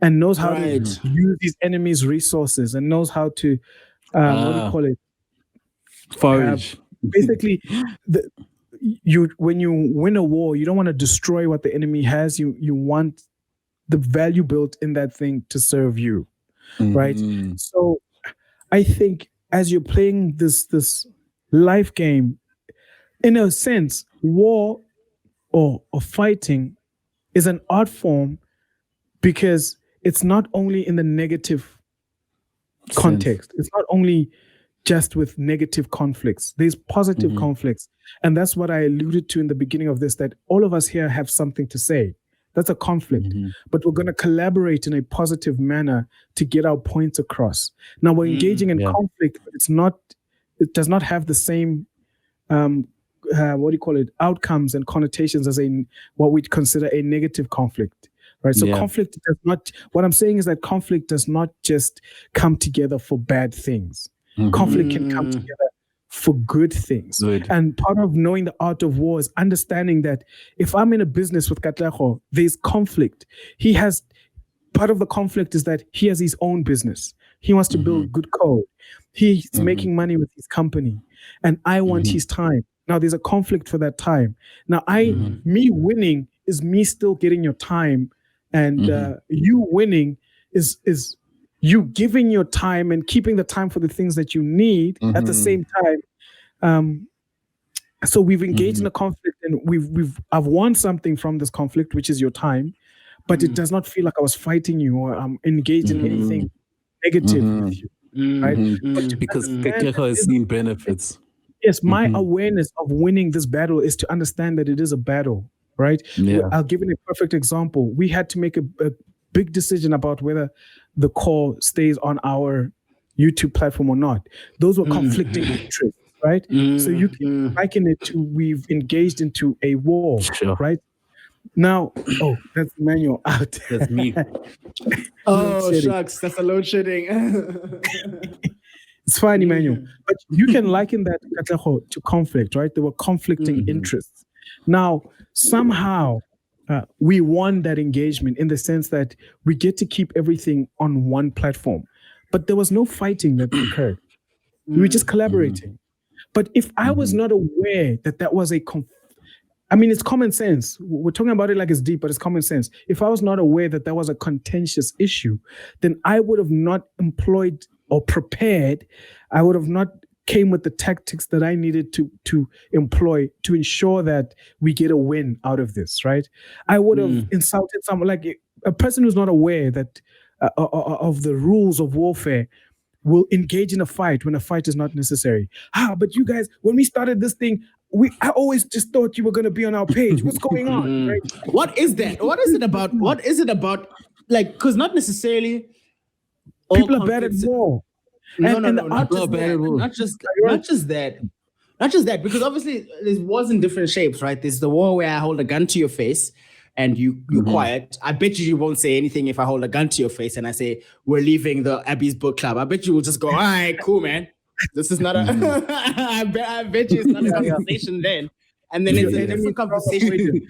and knows how to use his enemy's resources, and knows how to what do you call it?
Forage.
Basically, when you win a war, you don't want to destroy what the enemy has. You want the value built in that thing to serve you, right? So I think as you're playing this life game, in a sense, war or fighting is an art form because it's not only in the negative context. It's not only just with negative conflicts. There's positive conflicts. And that's what I alluded to in the beginning of this, that all of us here have something to say. That's a conflict. But we're going to collaborate in a positive manner to get our points across. Now, we're engaging in conflict, but it does not have the same, outcomes and connotations as what we'd consider a negative conflict. Right. So conflict does not, what I'm saying is that conflict does not just come together for bad things. Conflict can come together for good things. And part of knowing the art of war is understanding that if I'm in a business with Katlego, there's conflict. Part of the conflict is that he has his own business. He wants to build good code. He's making money with his company. And I want his time. Now there's a conflict for that time. Now me winning is me still getting your time. And you winning is you giving your time and keeping the time for the things that you need at the same time. So we've engaged in a conflict, and I've won something from this conflict, which is your time, but it does not feel like I was fighting you or I'm engaged in anything negative with you, right? But
because Katlego has seen benefits.
Yes, my awareness of winning this battle is to understand that it is a battle, right? Yeah. I'll give you a perfect example. We had to make a big decision about whether the call stays on our YouTube platform or not. Those were conflicting interests, right? So you can liken it to we've engaged into a war, right? Now, that's Emmanuel out.
That's me.
Shucks, that's a load shedding.
It's fine, Emmanuel. But you can liken that, Katlego, to conflict, right? There were conflicting interests. Now, somehow, we won that engagement in the sense that we get to keep everything on one platform. But there was no fighting that occurred. We were just collaborating. But if I was not aware that was it's common sense. We're talking about it like it's deep, but it's common sense. If I was not aware that was a contentious issue, then I would have not employed or prepared. I would have not came with the tactics that I needed to employ to ensure that we get a win out of this, right? I would have insulted someone, like a person who's not aware that of the rules of warfare will engage in a fight when a fight is not necessary. But you guys, when we started this thing, I always just thought you were going to be on our page. What's going on? Right?
What is that? What is it about? What is it about? Like, because not necessarily
people are bad at war.
Not just that, because obviously there's wars in different shapes, right? There's the war where I hold a gun to your face and you're quiet. I bet you won't say anything if I hold a gun to your face and I say, we're leaving the Abby's book club. I bet you will just go, all right, cool, man. This is not a, I bet you it's not a conversation then. And then it's a different conversation.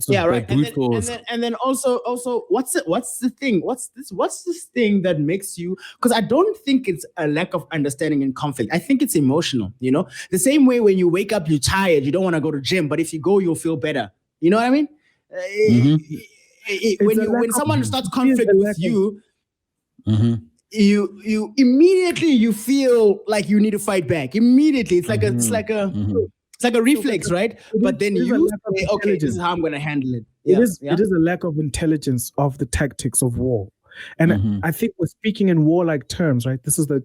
Yeah, right. And then also, what's the thing? What's this thing that makes you? Because I don't think it's a lack of understanding in conflict. I think it's emotional. You know, the same way when you wake up, you're tired, you don't want to go to gym, but if you go, you'll feel better. You know what I mean? When someone starts conflict with you, you immediately feel like you need to fight back. Immediately, it's like a reflex, right? But then you say, okay, this is how I'm going to handle it.
Yeah. It is a lack of intelligence of the tactics of war. And I think we're speaking in warlike terms, right? This is the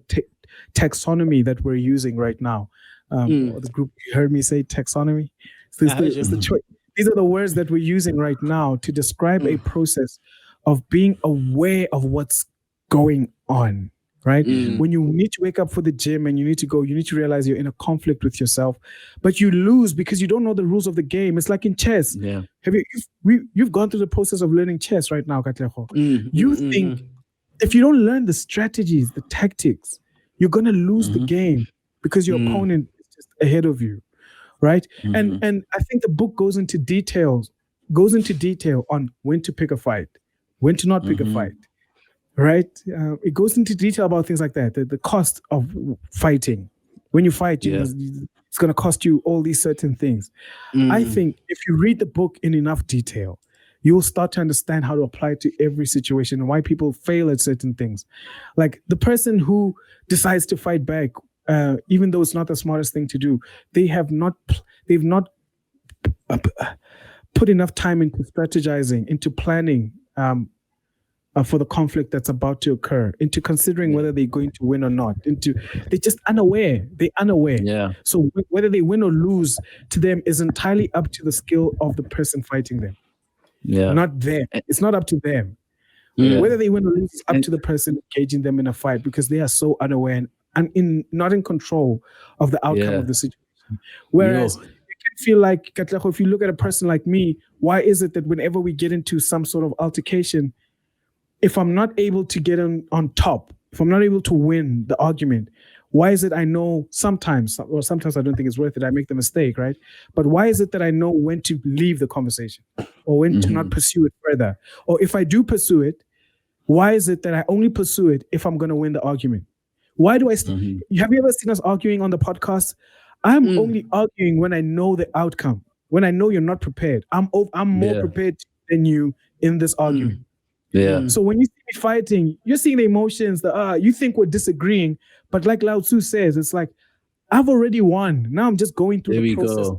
taxonomy that we're using right now. The group heard me say taxonomy. So it's the choice. These are the words that we're using right now to describe a process of being aware of what's going on. Right? When you need to wake up for the gym and you need to go, you need to realize you're in a conflict with yourself, but you lose because you don't know the rules of the game. It's like in chess. Yeah. You've gone through the process of learning chess right now, Katlego. You think if you don't learn the strategies, the tactics, you're going to lose the game because your opponent is just ahead of you. Right? And I think the book goes into detail on when to pick a fight, when to not pick a fight. Right? It goes into detail about things like that, the cost of fighting. When you fight, it's going to cost you all these certain things. I think if you read the book in enough detail, you will start to understand how to apply it to every situation and why people fail at certain things. Like the person who decides to fight back, even though it's not the smartest thing to do, they've not put enough time into strategizing, into planning, for the conflict that's about to occur, into considering whether they're going to win or not. They're just unaware. They're unaware.
Yeah.
So whether they win or lose to them is entirely up to the skill of the person fighting them.
Yeah.
Not them. It's not up to them.
Yeah.
Whether they win or lose is up to the person engaging them in a fight, because they are so unaware and not in control of the outcome of the situation. Whereas you can feel like, Katlego, if you look at a person like me, why is it that whenever we get into some sort of altercation, if I'm not able to get on top, if I'm not able to win the argument, why is it I know sometimes I don't think it's worth it, I make the mistake, right? But why is it that I know when to leave the conversation or when to not pursue it further? Or if I do pursue it, why is it that I only pursue it if I'm going to win the argument? Why do I... Have you ever seen us arguing on the podcast? I'm only arguing when I know the outcome, when I know you're not prepared. I'm more prepared than you in this argument.
Yeah.
So when you see me fighting, you're seeing the emotions that you think we're disagreeing, but like Lao Tzu says, it's like, I've already won. Now I'm just going through the process.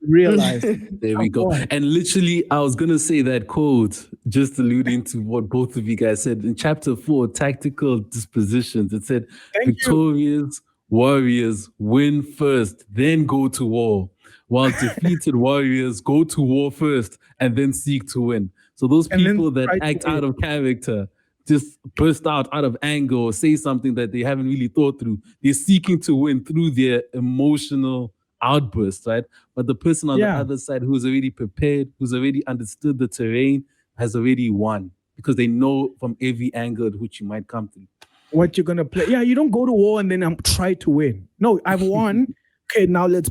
Realize.
There we go. And literally, I was gonna say that quote, just alluding to what both of you guys said in chapter 4, Tactical Dispositions. It said, victorious warriors win first, then go to war, while defeated warriors go to war first and then seek to win. So those people that act out of character, just burst out of anger or say something that they haven't really thought through, they're seeking to win through their emotional outbursts, right? But the person on the other side who's already prepared, who's already understood the terrain, has already won, because they know from every angle at which you might come through
what you're gonna play. Yeah, you don't go to war and then try to win. No, I've won. Okay, now let's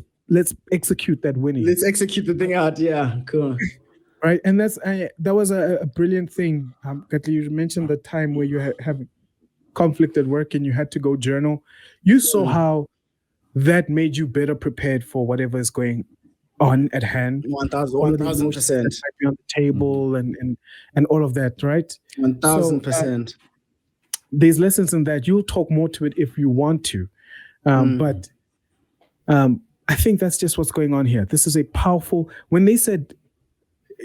execute that winning.
Let's execute the thing out. Yeah, cool.
Right, and that was a brilliant thing. Katli, you mentioned the time where you have conflict at work and you had to go journal. You saw how that made you better prepared for whatever is going on at hand.
1,000%.
On the table and all of that, right?
1,000%.
So, there's lessons in that. You'll talk more to it if you want to, but I think that's just what's going on here. This is a powerful. When they said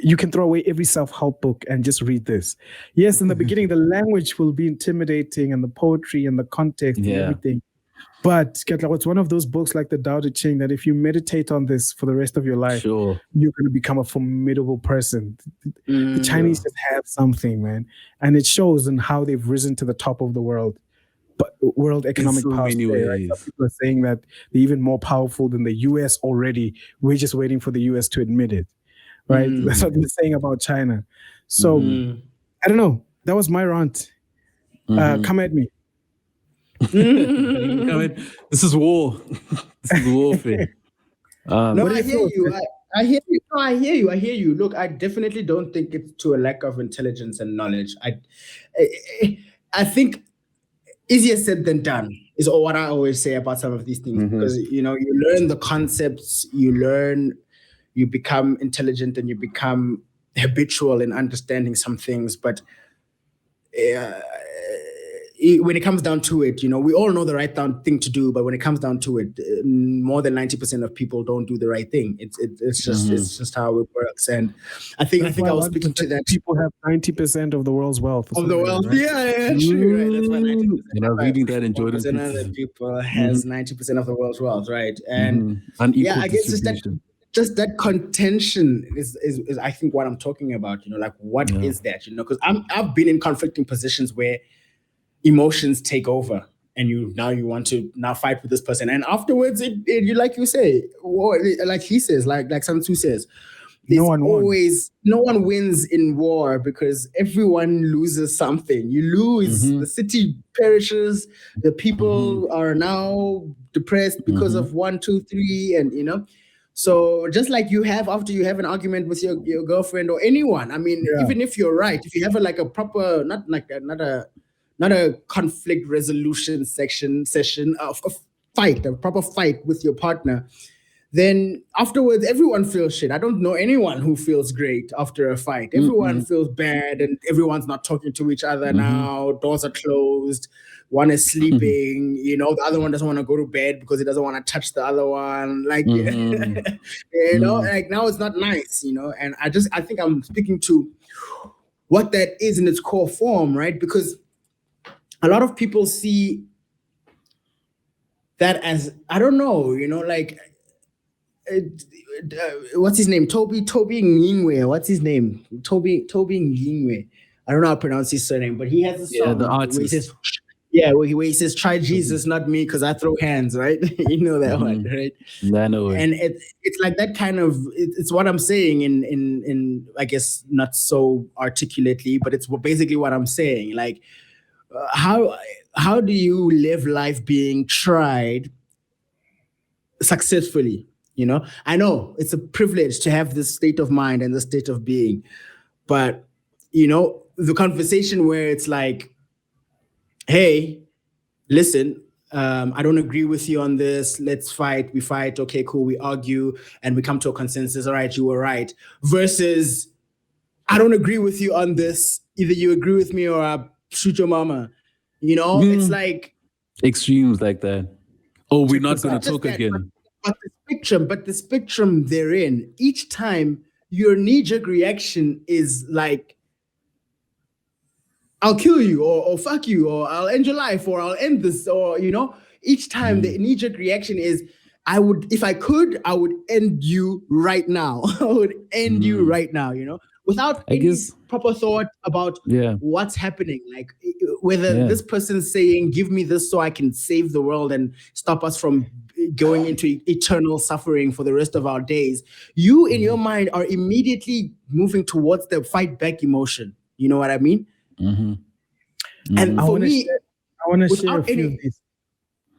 you can throw away every self-help book and just read this. Yes, in the beginning, the language will be intimidating and the poetry and the context and everything. But Katlego, it's one of those books like the Tao Te Ching that if you meditate on this for the rest of your life, you're going to become a formidable person. The Chinese just have something, man. And it shows in how they've risen to the top of the world economic power today, right? Some people are saying that they're even more powerful than the US already. We're just waiting for the US to admit it. Right? That's what they're saying about China. So, I don't know. That was my rant. Come at me.
This is war. This is warfare.
No, I hear you. I hear you. Look, I definitely don't think it's to a lack of intelligence and knowledge. I think easier said than done is what I always say about some of these things, because you learn the concepts, you become intelligent and you become habitual in understanding some things. But when it comes down to it, we all know the right thing to do. But when it comes down to it, more than 90% of people don't do the right thing. It's just how it works. And I think I was speaking to that.
People have 90% of the world's wealth.
Of the wealth, right? Yeah, true. Right? That's why 90%.
Reading that in Jordan
Peterson. People has 90% of the world's wealth, right? And I guess it's just that contention is I think what I'm talking about. Like what is that? Because I've been in conflicting positions where emotions take over, and you want to fight with this person, and afterwards, you like you say, war, like he says, like Sun Tzu says, no one wins in war because everyone loses something. You lose, the city perishes, the people are now depressed because of 1, 2, 3, and So just like you have after you have an argument with your girlfriend or anyone, I mean, even if you're right, if you have a proper, not a conflict resolution session of a proper fight with your partner, then afterwards everyone feels shit. I don't know anyone who feels great after a fight. Everyone feels bad, and everyone's not talking to each other now. Doors are closed. One is sleeping. The other one doesn't want to go to bed because he doesn't want to touch the other one. Like, like now it's not nice. And I think I'm speaking to what that is in its core form, right? Because a lot of people see that as, I don't know, like, what's his name? Toby Ngingwe. What's his name? Toby Ngingwe. I don't know how to pronounce his surname, but he has a song
the
where he says,
artist.
where he says, "Try Jesus, not me, because I throw hands." Right? You know that one, right?
I know it.
And it's like that kind of. It's what I'm saying in I guess not so articulately, but it's basically what I'm saying. Like, how do you live life being tried successfully? I know it's a privilege to have this state of mind and the state of being, but the conversation where it's like, hey, listen, I don't agree with you on this. Let's fight. We fight. Okay, cool. We argue and we come to a consensus. All right, you were right. Versus, I don't agree with you on this. Either you agree with me or I shoot your mama. It's like
extremes like that. Oh, we're not going to talk again.
But the spectrum therein, each time your knee-jerk reaction is like, I'll kill you, or fuck you, or I'll end your life, or I'll end this, or each time the knee-jerk reaction is, if I could, I would end you right now. I would end you right now, without any proper thought about what's happening. Like, whether this person's saying, give me this so I can save the world and stop us from going into eternal suffering for the rest of our days. You, in your mind, are immediately moving towards the fight back emotion. You know what I mean? And for me,
I want to share a few of these.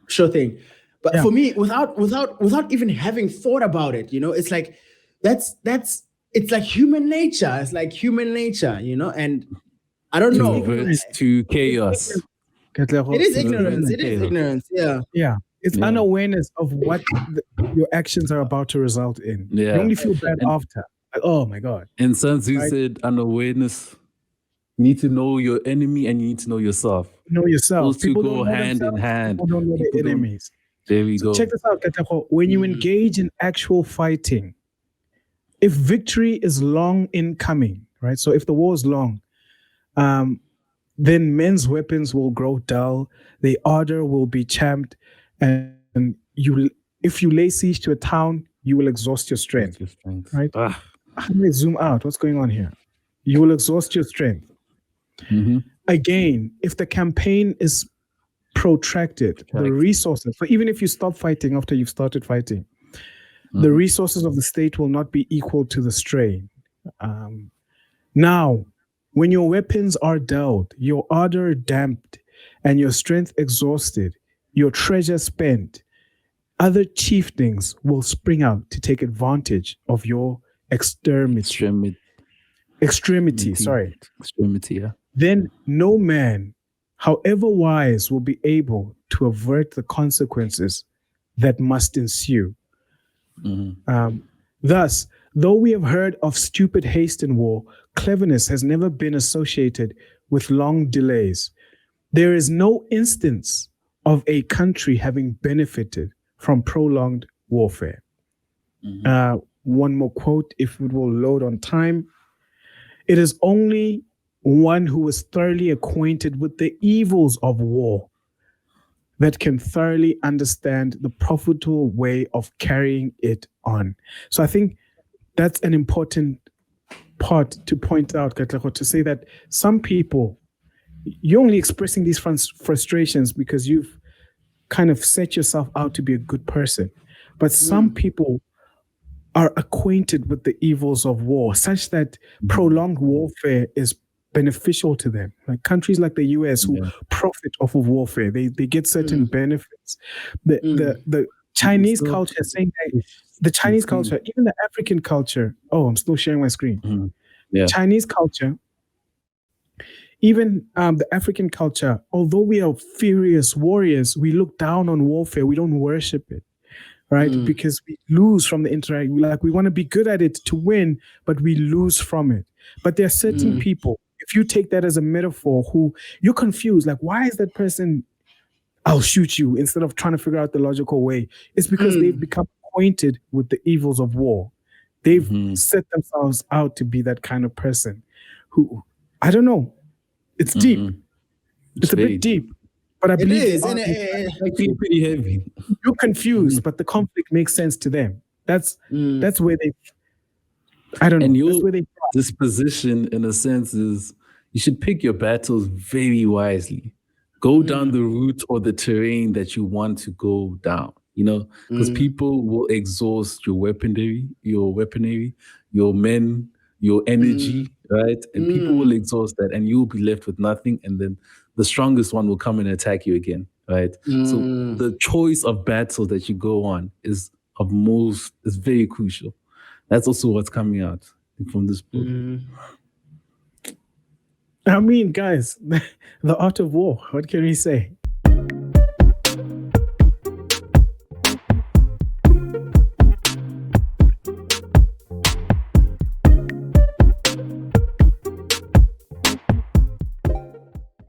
Sure thing. But for me, without even having thought about it, it's like it's like human nature. It's like human nature, and I don't know.
Reverts to chaos.
It is ignorance. It is ignorance. Yeah.
Yeah. It's unawareness of what your actions are about to result in.
Yeah.
You only feel bad after. Like, oh my God.
And Sun Tzu said unawareness. You need to know your enemy and you need to know yourself.
Know yourself.
Those two go hand in hand.
People don't know their enemies.
There we go.
Check this out, Katlego. When you engage in actual fighting, if victory is long in coming, right? So if the war is long, then men's weapons will grow dull, the ardor will be champed, and if you lay siege to a town, you will exhaust your strength. Right? How do we zoom out? What's going on here? You will exhaust your strength. Again, if the campaign is protracted, the resources, so even if you stop fighting after you've started fighting, the resources of the state will not be equal to the strain. Now, when your weapons are dulled, your ardor damped, and your strength exhausted, your treasure spent, other chieftains will spring out to take advantage of your extremity. Then no man, however wise, will be able to avert the consequences that must ensue. Thus, though we have heard of stupid haste in war, cleverness has never been associated with long delays. There is no instance of a country having benefited from prolonged warfare. One more quote, if it will load on time. It is only one who is thoroughly acquainted with the evils of war that can thoroughly understand the profitable way of carrying it on. So I think that's an important part to point out, Katlego, to say that some people, you're only expressing these frustrations because you've kind of set yourself out to be a good person. But some people are acquainted with the evils of war, such that prolonged warfare is beneficial to them. Like countries like the US who profit off of warfare, they get certain benefits. The Chinese culture, saying that the Chinese culture, even the African culture. Oh, I'm still sharing my screen. Chinese culture, even the African culture, although we are furious warriors, we look down on warfare. We don't worship it, right? Because we lose from the interaction. Like we want to be good at it to win, but we lose from it. But there are certain people, if you take that as a metaphor, who you're confused, like, why is that person, I'll shoot you, instead of trying to figure out the logical way? It's because they've become acquainted with the evils of war. They've set themselves out to be that kind of person who I don't know. It's deep. It's a bit deep. But I believe
it is. It's
actually pretty heavy.
You're confused, but the conflict makes sense to them. That's where they. I don't know.
And your disposition, in a sense, is you should pick your battles very wisely. Go down the route or the terrain that you want to go down. Because people will exhaust your weaponry, your men, your energy, right? And people will exhaust that, and you'll be left with nothing. And then the strongest one will come and attack you again, right? So the choice of battle that you go on is very crucial. That's also what's coming out from this book.
I mean, guys, the art of war. What can we say?